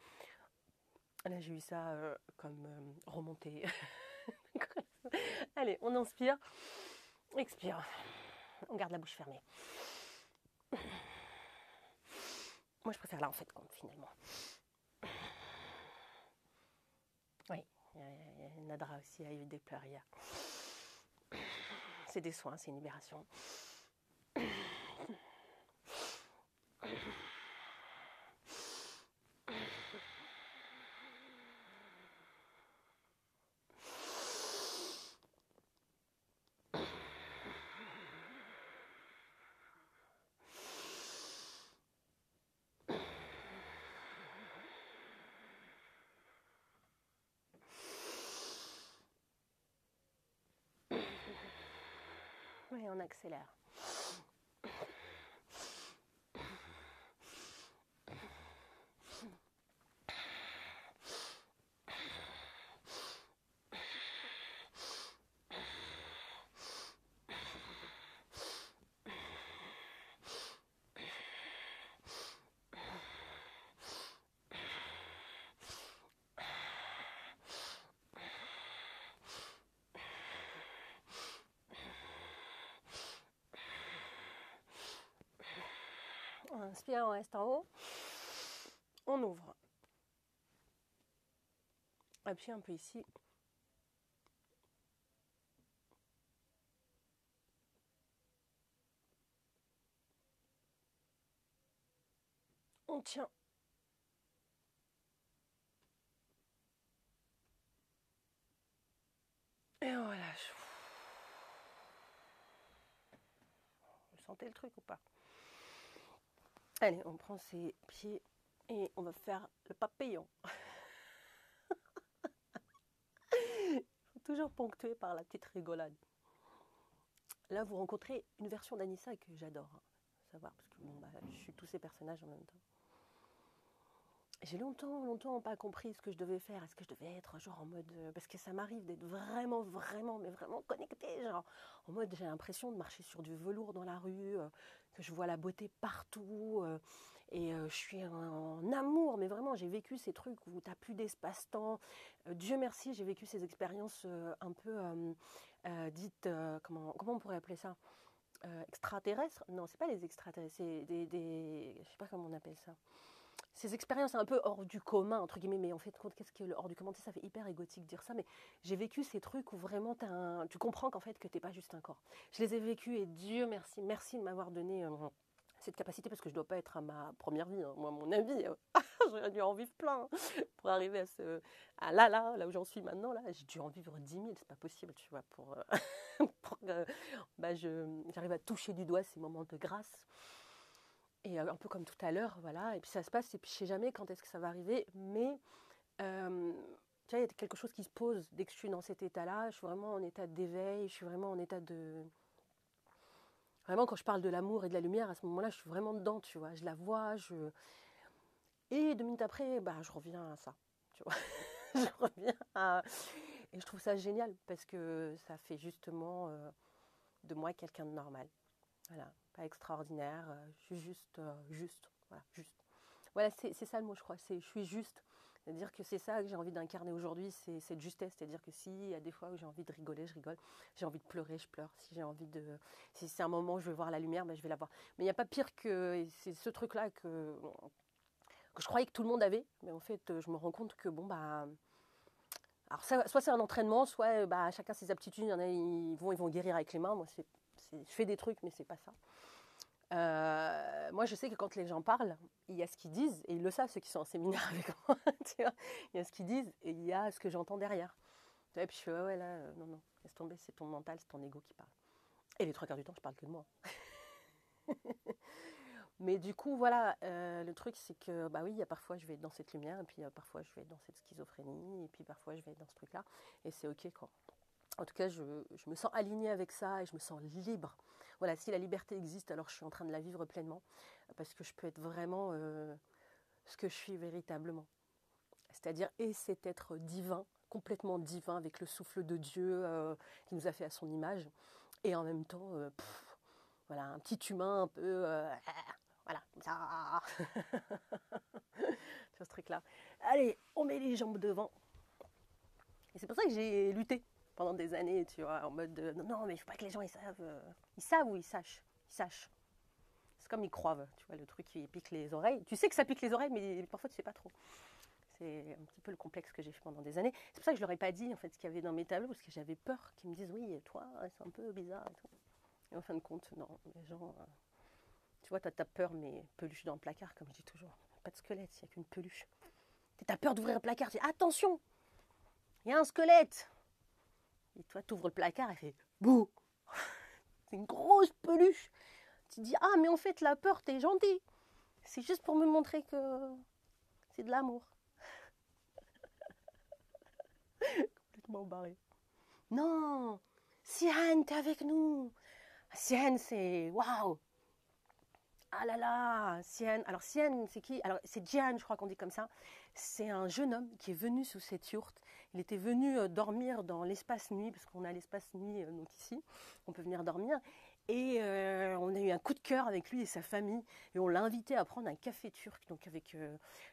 là j'ai eu ça comme remontée. Allez, on inspire, expire. On garde la bouche fermée. Moi, je préfère là, en fait, finalement. Oui, Nadra aussi a eu des pleurs hier. C'est des soins, c'est une libération. Oui, on accélère. On inspire, on reste en haut. On ouvre. Appuie un peu ici. On tient. Et on relâche. Vous sentez le truc ou pas? Allez, on prend ses pieds et on va faire le papillon. Toujours ponctué par la petite rigolade. Là, vous rencontrez une version d'Anissa que j'adore. Savoir, parce que bon, je suis tous ces personnages en même temps. J'ai longtemps pas compris ce que je devais faire. Est-ce que je devais être genre en mode... parce que ça m'arrive d'être vraiment, mais vraiment connectée. Genre en mode, j'ai l'impression de marcher sur du velours dans la rue, que je vois la beauté partout. Et je suis en amour, mais vraiment, j'ai vécu ces trucs où tu n'as plus d'espace-temps. Dieu merci, j'ai vécu ces expériences un peu dites... comment on pourrait appeler ça? extraterrestres. Non, c'est pas les extraterrestres, c'est je sais pas comment on appelle ça. Ces expériences un peu hors du commun, entre guillemets, mais en fait, qu'est-ce que le hors du commun, ça fait hyper égotique de dire ça, mais j'ai vécu ces trucs où vraiment tu comprends qu'en fait, que t'es pas juste un corps. Je les ai vécus et Dieu merci, merci de m'avoir donné cette capacité, parce que je dois pas être à ma première vie, hein. Moi, mon avis, j'aurais dû en vivre plein pour arriver à là où j'en suis maintenant, là, j'ai dû en vivre 10 000, c'est pas possible, tu vois, pour que j'arrive à toucher du doigt ces moments de grâce. Et un peu comme tout à l'heure, voilà, et puis ça se passe, et puis je sais jamais quand est-ce que ça va arriver, mais tu vois, il y a quelque chose qui se pose dès que je suis dans cet état-là, je suis vraiment en état d'éveil, je suis vraiment en état de... Vraiment, quand je parle de l'amour et de la lumière, à ce moment-là, je suis vraiment dedans, tu vois, je la vois, Et 2 minutes après, je reviens à ça, tu vois, je reviens à... Et je trouve ça génial, parce que ça fait justement de moi quelqu'un de normal. Voilà, pas extraordinaire, je suis juste, voilà, juste. Voilà, c'est ça le mot, je crois, je suis juste. C'est-à-dire que c'est ça que j'ai envie d'incarner aujourd'hui, c'est cette justesse. C'est-à-dire que s'il y a des fois où j'ai envie de rigoler, je rigole. J'ai envie de pleurer, je pleure. Si c'est un moment où je veux voir la lumière, je vais la voir. Mais il n'y a pas pire que c'est ce truc-là que je croyais que tout le monde avait. Mais en fait, je me rends compte que alors soit c'est un entraînement, soit chacun ses aptitudes. Il y en a, ils vont guérir avec les mains. Moi, je fais des trucs, mais c'est pas ça. Moi, je sais que quand les gens parlent, il y a ce qu'ils disent, et ils le savent, ceux qui sont en séminaire avec moi, tu vois, il y a ce qu'ils disent, et il y a ce que j'entends derrière. Et puis je fais, ouais, là, non, laisse tomber, c'est ton mental, c'est ton ego qui parle. Et les 3 quarts du temps, je parle que de moi. Mais du coup, voilà, le truc, c'est que, oui, il y a parfois, je vais être dans cette lumière, et puis parfois, je vais être dans cette schizophrénie, et puis parfois, je vais être dans ce truc-là, et c'est OK, quoi. En tout cas, je me sens alignée avec ça, et je me sens libre. Voilà, si la liberté existe, alors je suis en train de la vivre pleinement, parce que je peux être vraiment ce que je suis véritablement. C'est-à-dire, et cet être divin, complètement divin, avec le souffle de Dieu qui nous a fait à son image, et en même temps, voilà, un petit humain un peu, voilà, comme ça, sur ce truc-là. Allez, on met les jambes devant. Et c'est pour ça que j'ai lutté pendant des années, tu vois, en mode de, non, mais il ne faut pas que les gens ils savent ou ils sachent. C'est comme ils croivent, tu vois, le truc qui pique les oreilles. Tu sais que ça pique les oreilles, mais parfois tu sais pas trop. C'est un petit peu le complexe que j'ai fait pendant des années. C'est pour ça que je leur ai pas dit en fait ce qu'il y avait dans mes tableaux, parce que j'avais peur qu'ils me disent oui, toi, c'est un peu bizarre et tout. Et en fin de compte, non, les gens, tu vois, t'as peur, mais peluche dans le placard, comme je dis toujours. Pas de squelette, il n'y a qu'une peluche. T'as peur d'ouvrir le placard, tu dis attention, il y a un squelette. Et toi, t'ouvres le placard et fait bouh. C'est une grosse peluche. Tu dis ah, mais en fait, la peur, t'es gentil. C'est juste pour me montrer que c'est de l'amour. Complètement barré. Non, Sian, t'es avec nous. Sian, c'est waouh. Ah là là, Sian. Alors Sian, c'est qui? Alors c'est Jian, je crois qu'on dit comme ça. C'est un jeune homme qui est venu sous cette yourte. Il était venu dormir dans l'espace nuit, parce qu'on a l'espace nuit donc ici, on peut venir dormir. Et on a eu un coup de cœur avec lui et sa famille. Et on l'a invité à prendre un café turc. Donc avec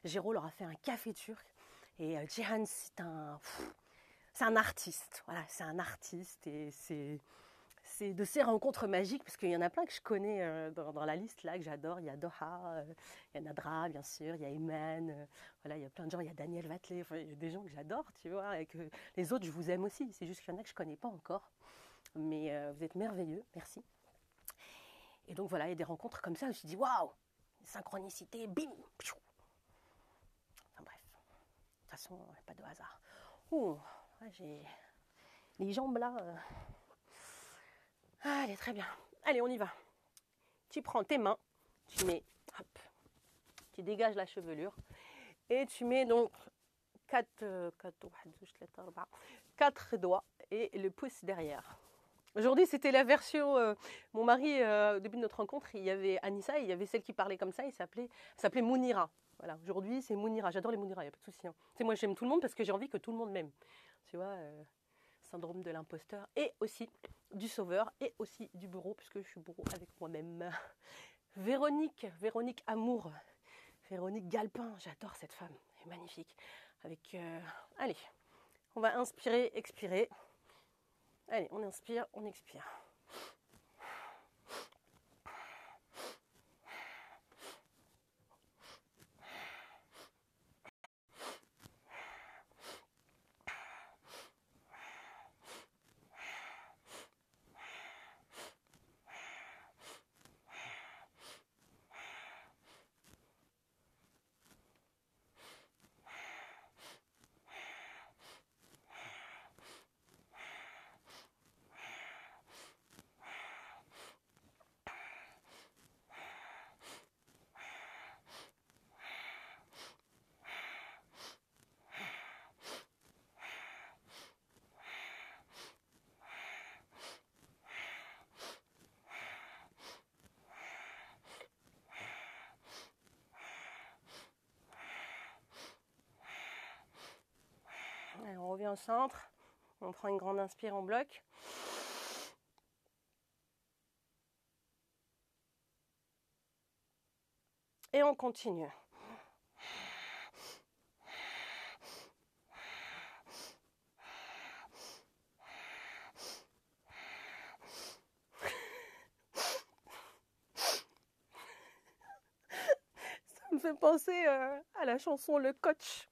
Géraud, leur a fait un café turc. Et Jihan, c'est un artiste. Voilà, c'est un artiste. Et c'est de ces rencontres magiques, parce qu'il y en a plein que je connais dans la liste là, que j'adore. Il y a Doha, il y a Nadra, bien sûr, il y a Iman. Voilà, il y a plein de gens. Il y a Daniel Watley. Enfin, il y a des gens que j'adore, tu vois. Et que les autres, je vous aime aussi. C'est juste qu'il y en a que je ne connais pas encore. Mais vous êtes merveilleux. Merci. Et donc voilà, il y a des rencontres comme ça, je me suis dit waouh, synchronicité, bim, piou. Enfin bref, de toute façon, pas de hasard. Ouh, j'ai les jambes là. Allez, très bien. Allez, on y va. Tu prends tes mains, tu mets, hop, tu dégages la chevelure et tu mets donc 4 doigts et le pouce derrière. Aujourd'hui, c'était la version. Mon mari, au début de notre rencontre, il y avait Anissa, et il y avait celle qui parlait comme ça, il s'appelait Mounira. Voilà, aujourd'hui, c'est Mounira. J'adore les Mounira, il n'y a pas de souci. Hein. Moi, j'aime tout le monde parce que j'ai envie que tout le monde m'aime. Tu vois, syndrome de l'imposteur, et aussi du sauveur, et aussi du bourreau, puisque je suis bourreau avec moi-même. Véronique Amour, Véronique Galpin, j'adore cette femme, elle est magnifique. Allez, on va inspirer, expirer. Allez, on inspire, on expire. revient au centre. On prend une grande inspire, on bloque. Et on continue. Ça me fait penser à la chanson Le Coach.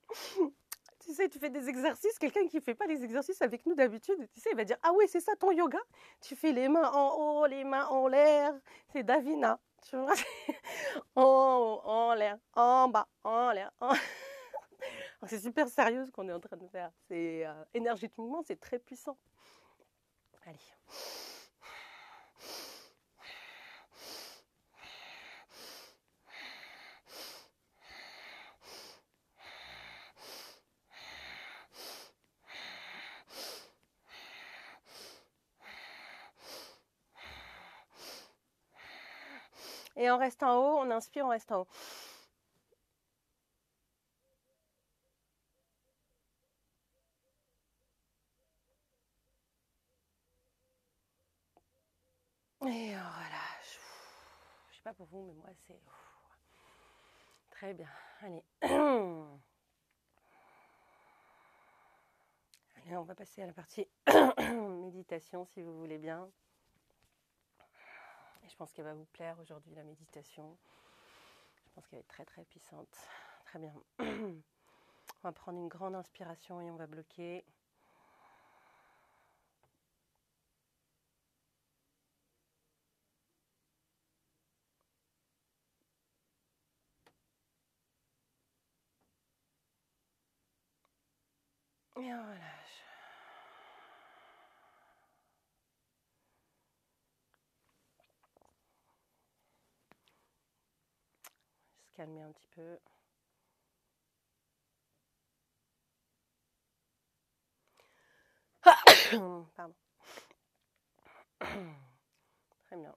Tu sais, tu fais des exercices, quelqu'un qui ne fait pas les exercices avec nous d'habitude, tu sais, il va dire, ah oui, c'est ça ton yoga? Tu fais les mains en haut, les mains en l'air. C'est Davina, tu vois. En haut, en l'air, en bas, en l'air. C'est super sérieux ce qu'on est en train de faire. C'est énergétiquement, c'est très puissant. Allez. Et on reste en haut, on inspire, on reste en haut. Et on relâche. Je sais pas pour vous, mais moi c'est très bien. Allez. Allez, on va passer à la partie méditation si vous voulez bien. Et je pense qu'elle va vous plaire aujourd'hui la méditation. Je pense qu'elle est très très puissante. Très bien. On va prendre une grande inspiration et on va bloquer. Et on relâche. Juste calmer un petit peu. Pardon. Très bien.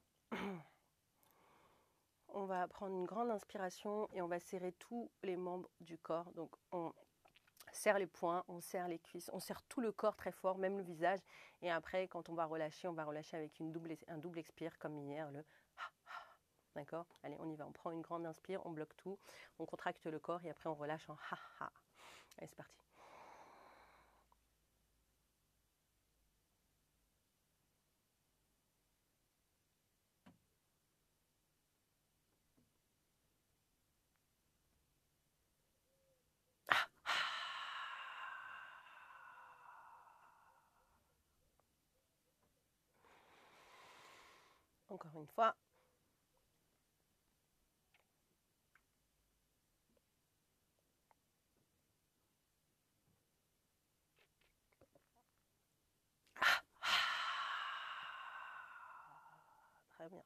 On va prendre une grande inspiration et on va serrer tous les membres du corps. Donc on serre les poings, on serre les cuisses, on serre tout le corps très fort, même le visage. Et après, quand on va relâcher avec un double expire comme hier, le d'accord? Allez, on y va. On prend une grande inspire, on bloque tout, on contracte le corps et après on relâche en ha ha. Allez, c'est parti. Encore une fois. Très bien.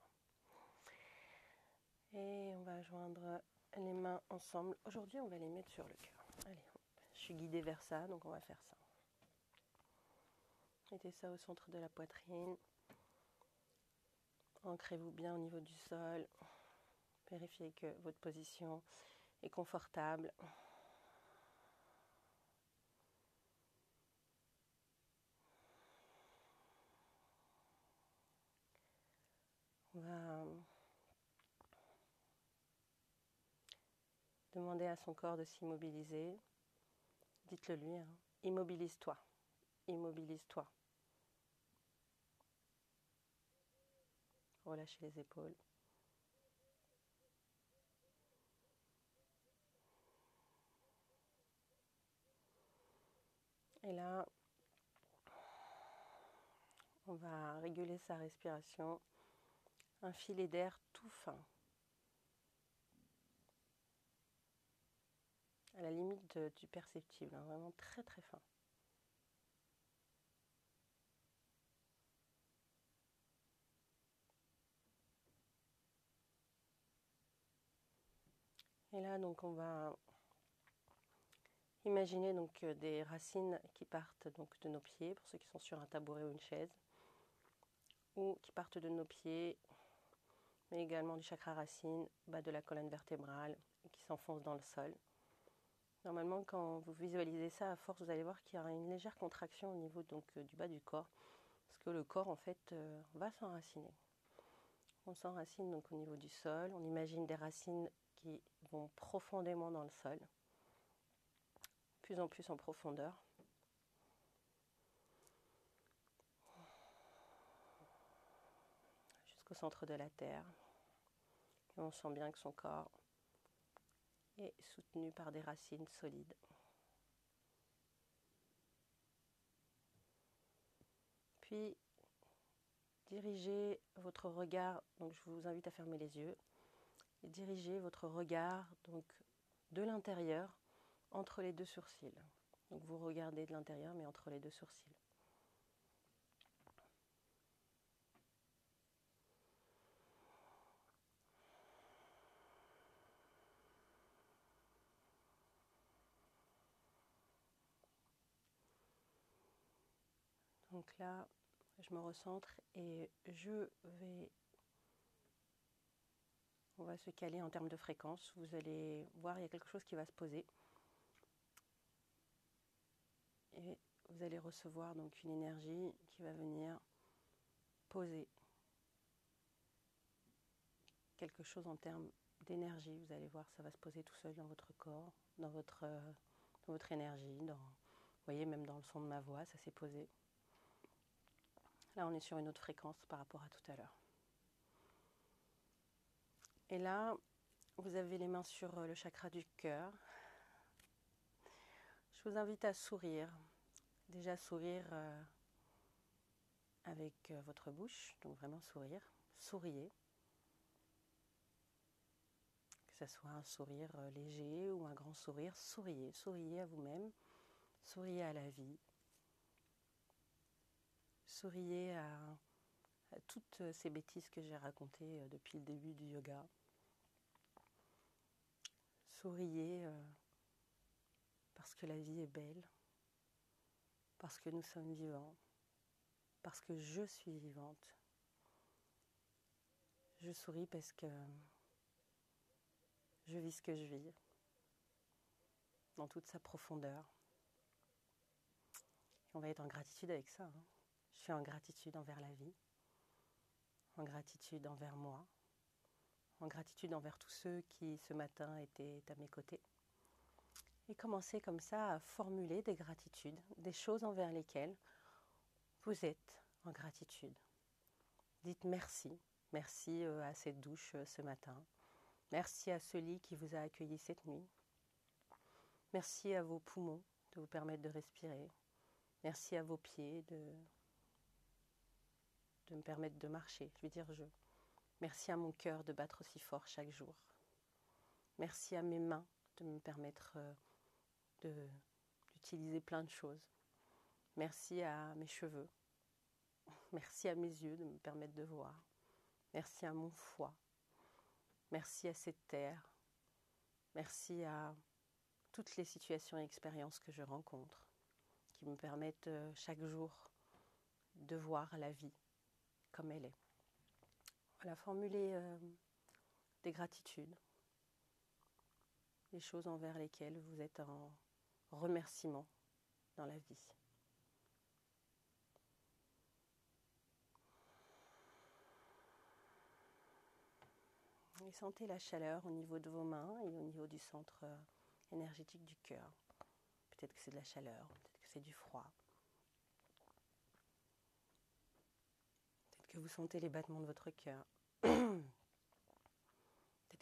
Et on va joindre les mains ensemble. Aujourd'hui, on va les mettre sur le cœur. Allez, je suis guidée vers ça, donc on va faire ça. Mettez ça au centre de la poitrine. Ancrez-vous bien au niveau du sol. Vérifiez que votre position est confortable. On va demander à son corps de s'immobiliser. Dites-le lui, hein. Immobilise-toi. Immobilise-toi. Relâchez les épaules. Et là, on va réguler sa respiration. Un filet d'air tout fin. À la limite du perceptible, hein, vraiment très très fin. Et là, donc, on va imaginer donc des racines qui partent donc de nos pieds, pour ceux qui sont sur un tabouret ou une chaise, ou qui partent de nos pieds, mais également du chakra racine, bas de la colonne vertébrale, et qui s'enfoncent dans le sol. Normalement, quand vous visualisez ça à force, vous allez voir qu'il y aura une légère contraction au niveau du bas du corps, parce que le corps, en fait, va s'enraciner. On s'enracine donc au niveau du sol. On imagine des racines qui vont profondément dans le sol, de plus en plus en profondeur. Jusqu'au centre de la terre. Et on sent bien que son corps est soutenu par des racines solides. Puis, dirigez votre regard, donc je vous invite à fermer les yeux, et dirigez votre regard donc de l'intérieur entre les deux sourcils. Donc vous regardez de l'intérieur mais entre les deux sourcils. Donc là, je me recentre et on va se caler en termes de fréquence. Vous allez voir, il y a quelque chose qui va se poser. Et vous allez recevoir donc une énergie qui va venir poser quelque chose en termes d'énergie. Vous allez voir, ça va se poser tout seul dans votre corps, dans votre énergie. Vous voyez, même dans le son de ma voix, ça s'est posé. Là, on est sur une autre fréquence par rapport à tout à l'heure. Et là, vous avez les mains sur le chakra du cœur. Je vous invite à sourire. Déjà sourire avec votre bouche, donc vraiment sourire. Souriez. Que ce soit un sourire léger ou un grand sourire, souriez. Souriez à vous-même. Souriez à la vie. Souriez à toutes ces bêtises que j'ai racontées depuis le début du yoga. Souriez parce que la vie est belle, parce que nous sommes vivants, parce que je suis vivante. Je souris parce que je vis ce que je vis, dans toute sa profondeur. On va être en gratitude avec ça. Je suis en gratitude envers la vie, en gratitude envers moi, en gratitude envers tous ceux qui ce matin étaient à mes côtés. Et commencez comme ça à formuler des gratitudes, des choses envers lesquelles vous êtes en gratitude. Dites merci. Merci à cette douche ce matin. Merci à ce lit qui vous a accueilli cette nuit. Merci à vos poumons de vous permettre de respirer. Merci à vos pieds de me permettre de marcher. Je veux dire je. Merci à mon cœur de battre aussi fort chaque jour. Merci à mes mains de me permettre d'utiliser plein de choses. Merci à mes cheveux. Merci à mes yeux de me permettre de voir. Merci à mon foie. Merci à cette terre. Merci à toutes les situations et expériences que je rencontre qui me permettent chaque jour de voir la vie comme elle est. Voilà, formuler des gratitudes, des choses envers lesquelles vous êtes en remerciement dans la vie. Et sentez la chaleur au niveau de vos mains et au niveau du centre énergétique du cœur. Peut-être que c'est de la chaleur, peut-être que c'est du froid. Peut-être que vous sentez les battements de votre cœur. Peut-être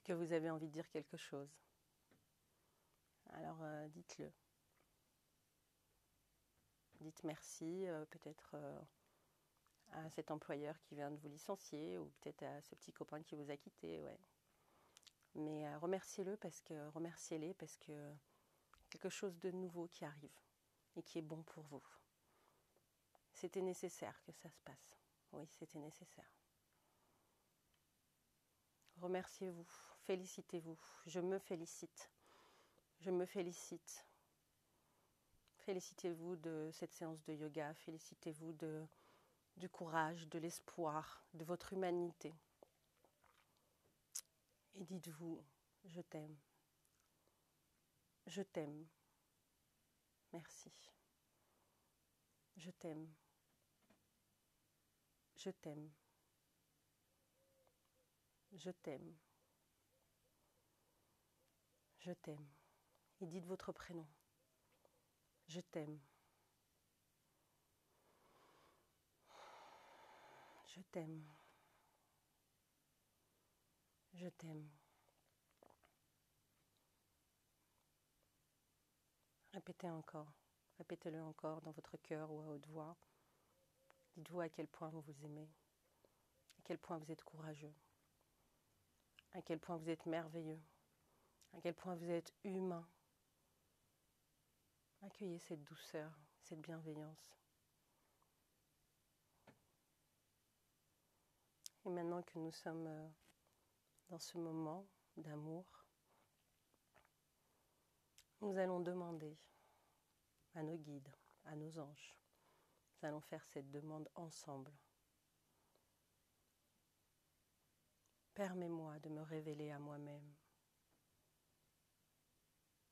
que vous avez envie de dire quelque chose. Alors dites-le. Dites merci, peut-être à cet employeur qui vient de vous licencier ou peut-être à ce petit copain qui vous a quitté, ouais. Mais remerciez-les parce que quelque chose de nouveau qui arrive et qui est bon pour vous. C'était nécessaire que ça se passe. Oui, c'était nécessaire. Remerciez-vous, félicitez-vous. Je me félicite. Je me félicite. Félicitez-vous de cette séance de yoga. Félicitez-vous du courage, de l'espoir, de votre humanité. Et dites-vous, je t'aime. Je t'aime. Merci. Je t'aime. Je t'aime. Je t'aime. Je t'aime. Et dites votre prénom. Je t'aime. Je t'aime. Je t'aime. Répétez encore. Répétez-le encore dans votre cœur ou à haute voix. Dites-vous à quel point vous vous aimez, à quel point vous êtes courageux, à quel point vous êtes merveilleux, à quel point vous êtes humain. Accueillez cette douceur, cette bienveillance. Et maintenant que nous sommes dans ce moment d'amour, nous allons demander à nos guides, à nos anges, nous allons faire cette demande ensemble. Permets-moi de me révéler à moi-même.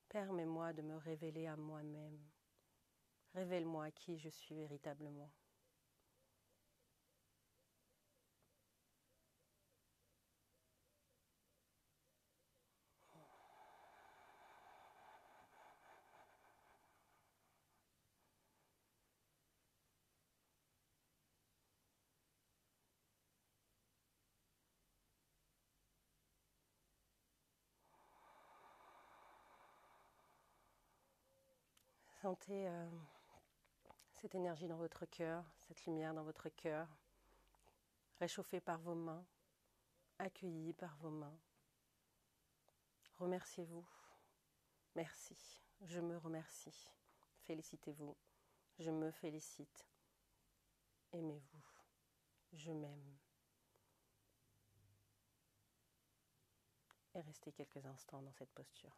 Permets-moi de me révéler à moi-même. Révèle-moi qui je suis véritablement. Sentez cette énergie dans votre cœur, cette lumière dans votre cœur, réchauffée par vos mains, accueillie par vos mains. Remerciez-vous. Merci. Je me remercie. Félicitez-vous. Je me félicite. Aimez-vous. Je m'aime. Et restez quelques instants dans cette posture.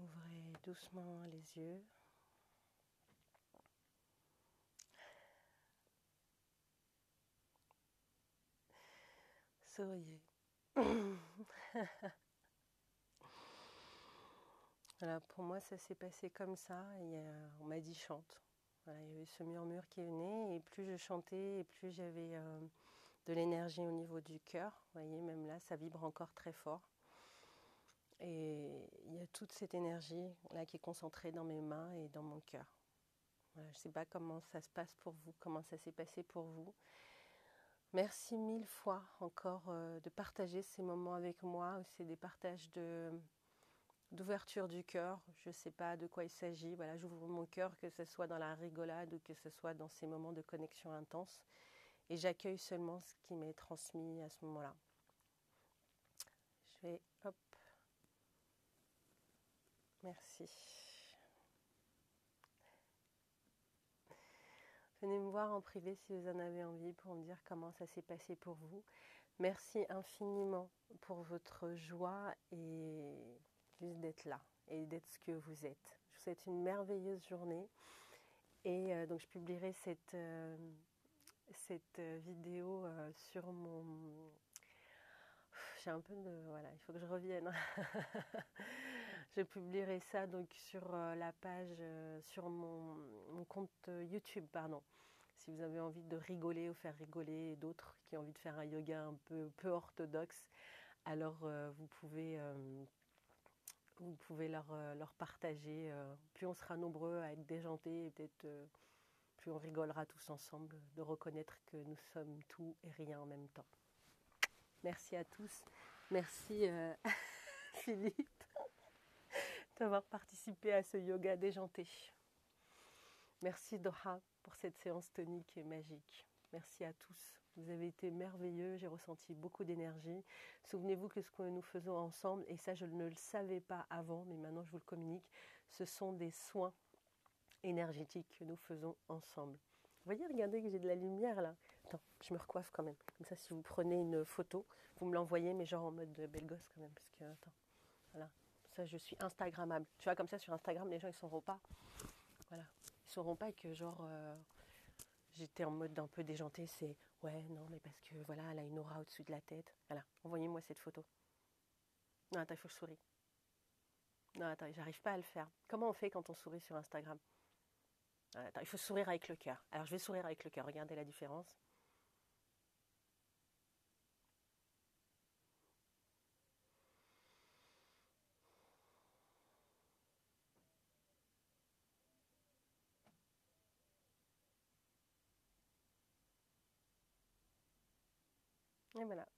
Ouvrez doucement les yeux. Souriez. Voilà, pour moi, ça s'est passé comme ça. Et on m'a dit chante. Voilà, il y avait ce murmure qui venait, et plus je chantais, et plus j'avais de l'énergie au niveau du cœur. Vous voyez, même là, ça vibre encore très fort. Et il y a toute cette énergie là qui est concentrée dans mes mains et dans mon cœur. Voilà, je ne sais pas comment ça se passe pour vous, comment ça s'est passé pour vous. Merci mille fois encore de partager ces moments avec moi. C'est des partages d'ouverture du cœur. Je ne sais pas de quoi il s'agit. Voilà, j'ouvre mon cœur, que ce soit dans la rigolade ou que ce soit dans ces moments de connexion intense. Et j'accueille seulement ce qui m'est transmis à ce moment-là. Je vais, hop, merci. Venez me voir en privé si vous en avez envie pour me dire comment ça s'est passé pour vous. Merci infiniment pour votre joie et juste d'être là et d'être ce que vous êtes. Je vous souhaite une merveilleuse journée et donc je publierai cette vidéo sur mon... J'ai un peu de... Voilà, il faut que je revienne. Je publierai ça donc sur la page, sur mon compte YouTube, pardon. Si vous avez envie de rigoler ou faire rigoler d'autres qui ont envie de faire un yoga un peu orthodoxe, alors vous pouvez leur partager. Plus on sera nombreux à être déjantés, et peut-être plus on rigolera tous ensemble, de reconnaître que nous sommes tout et rien en même temps. Merci à tous. Merci Philippe d'avoir participé à ce yoga déjanté. Merci Doha pour cette séance tonique et magique. Merci à tous. Vous avez été merveilleux, j'ai ressenti beaucoup d'énergie. Souvenez-vous que ce que nous faisons ensemble, et ça je ne le savais pas avant, mais maintenant je vous le communique, ce sont des soins énergétiques que nous faisons ensemble. Vous voyez, regardez que j'ai de la lumière là. Attends, je me recoiffe quand même. Comme ça, si vous prenez une photo, vous me l'envoyez, mais genre en mode belle gosse quand même. Parce que, attends, voilà. Ça, je suis Instagrammable. Tu vois, comme ça, sur Instagram, les gens, ils ne sauront pas. Voilà. Ils ne sauront pas que genre... j'étais en mode un peu déjanté, c'est ouais, non, mais parce que voilà, elle a une aura au-dessus de la tête. Voilà, envoyez-moi cette photo. Non, attends, il faut que je souris. Non, attends, j'arrive pas à le faire. Comment on fait quand on sourit sur Instagram? Attends, il faut sourire avec le cœur. Alors, je vais sourire avec le cœur. Regardez la différence. Et voilà.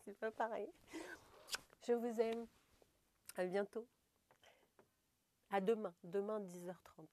C'est pas pareil. Je vous aime. À bientôt. À demain. Demain, 10h30.